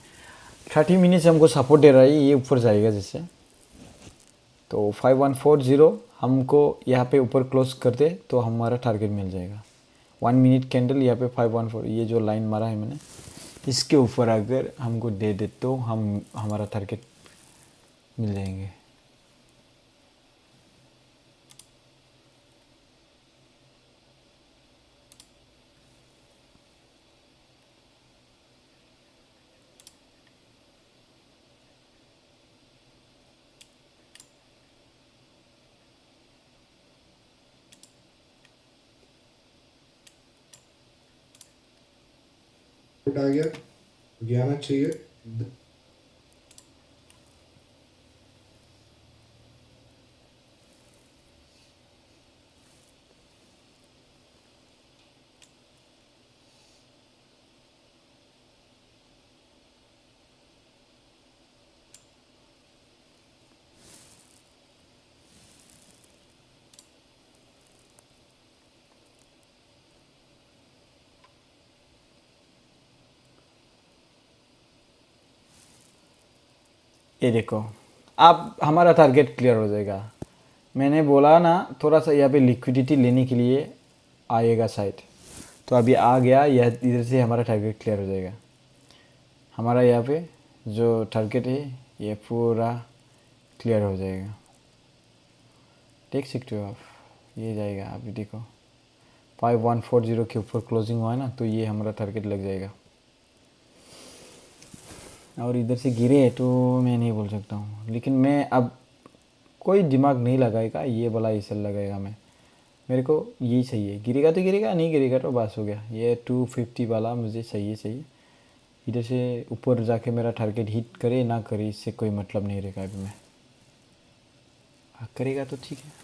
30 मिनट हमको सपोर्ट दे रहा है, ये ऊपर जाएगा जैसे, तो 5140 हमको यहाँ पे ऊपर क्लोज कर दे तो हमारा टारगेट मिल जाएगा। 1 मिनट कैंडल यहाँ पे 514 ये जो लाइन मारा है मैंने, इसके ऊपर अगर हमको दे दे तो हमारा टारगेट मिल जाएंगे। आ गया ज्ञान चाहिए। ये देखो अब हमारा टारगेट क्लियर हो जाएगा। मैंने बोला ना थोड़ा सा यहाँ पे लिक्विडिटी लेने के लिए आएगा साइड, तो अभी आ गया, यह इधर से हमारा टारगेट क्लियर हो जाएगा। हमारा यहाँ पे जो टारगेट है ये पूरा क्लियर हो जाएगा, देख सकते हो आप, ये जाएगा। अभी देखो 5140 के ऊपर क्लोजिंग हुआ है ना, तो ये हमारा टारगेट लग जाएगा। और इधर से गिरे तो मैं नहीं बोल सकता हूँ, लेकिन मैं अब कोई दिमाग नहीं लगाएगा, ये वाला इसल लगाएगा मैं, मेरे को यही चाहिए। गिरेगा तो गिरेगा, नहीं गिरेगा तो बस हो गया। ये 250 वाला मुझे चाहिए। इधर से ऊपर जाके मेरा टारगेट हिट करे ना करे इससे कोई मतलब नहीं रहेगा। अभी मैं करेगा तो ठीक है।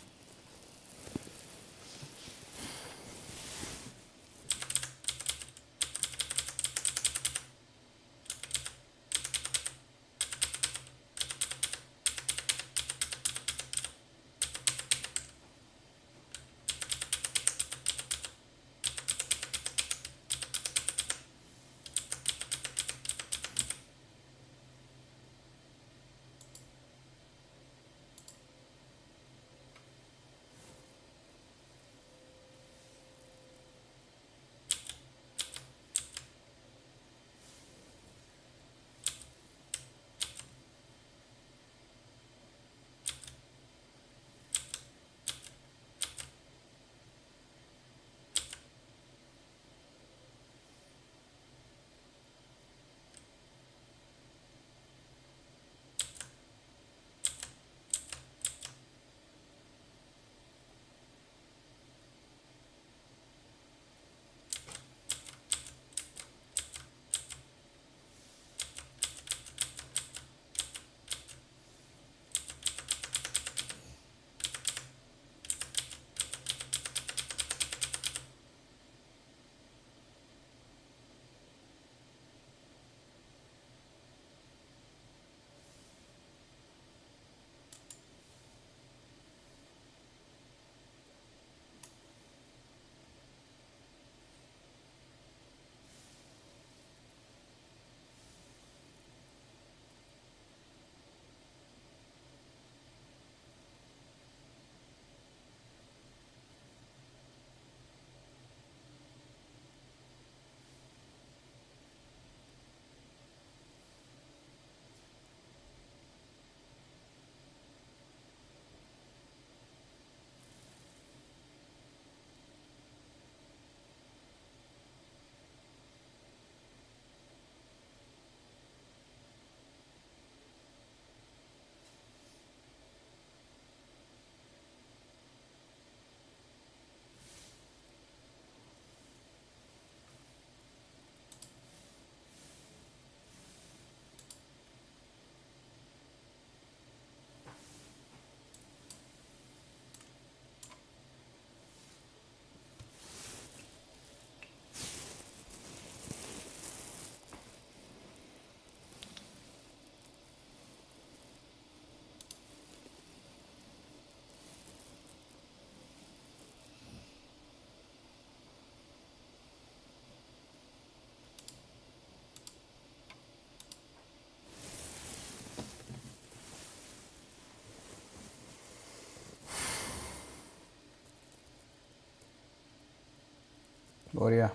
बढ़िया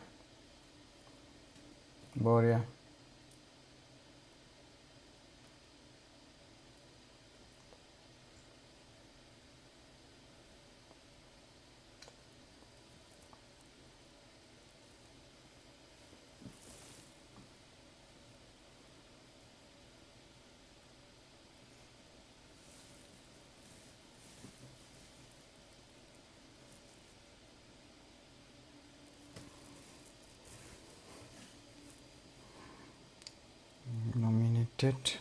बढ़िया nominated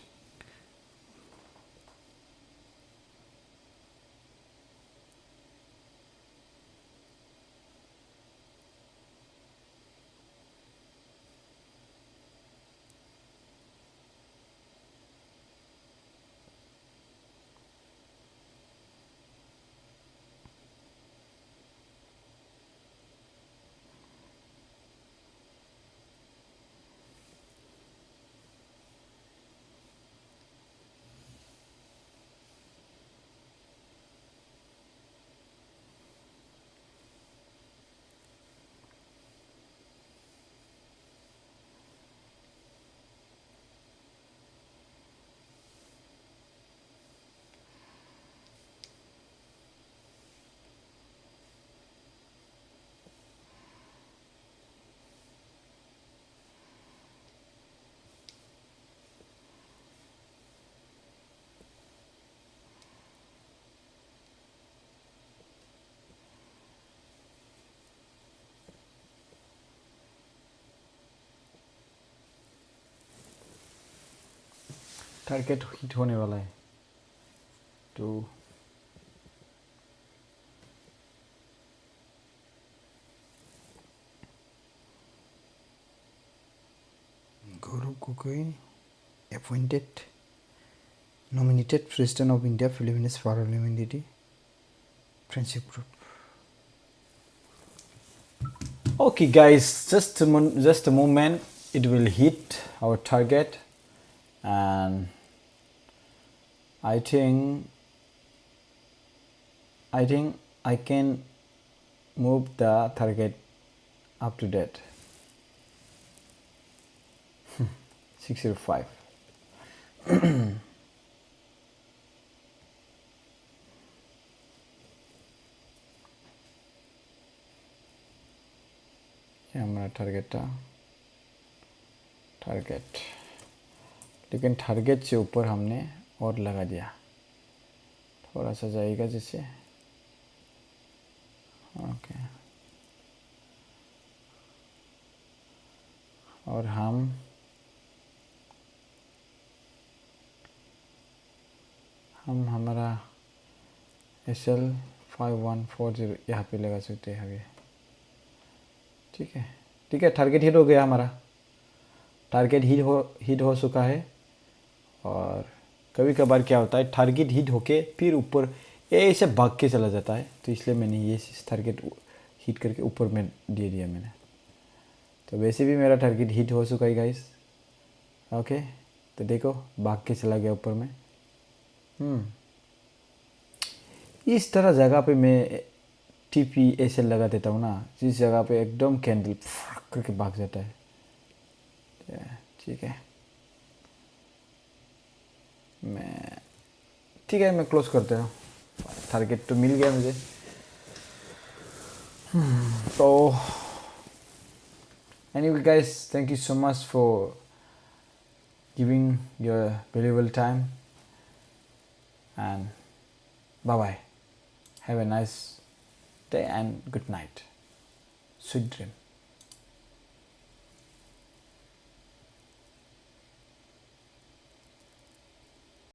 टारगेट हिट होने वाला है तो Gaurav Gogoi appointed nominated President of India Philippines Parliamentary Friendship Group. Okay guys, just a moment, it will hit our target, and I think I can move the target up to that 605. ये हमारा टारगेट, लेकिन टारगेट से ऊपर हमने और लगा दिया, थोड़ा सा जाएगा जैसे। ओके, और हम हमारा SL5140 यहाँ पे लगा सकते हैं अभी। ठीक है, टारगेट हिट हो गया, हमारा टारगेट हिट हो चुका है। और कभी कभार क्या होता है, टारगेट हिट होके फिर ऊपर ऐसे भाग के चला जाता है, तो इसलिए मैंने ये टारगेट हिट करके ऊपर में दे दिया मैंने। तो वैसे भी मेरा टारगेट हिट हो चुका है गाइस। ओके, तो देखो भाग के चला गया ऊपर में। इस तरह जगह पे मैं टीपी ऐसे लगा देता हूँ ना, जिस जगह पे एकदम कैंडल करके भाग जाता है। ठीक है, मैं क्लोज करता हूँ। टारगेट तो मिल गया मुझे। तो anyway guys, thank you so much for giving your valuable time, and bye bye. Have a nice day and good night. Sweet dream.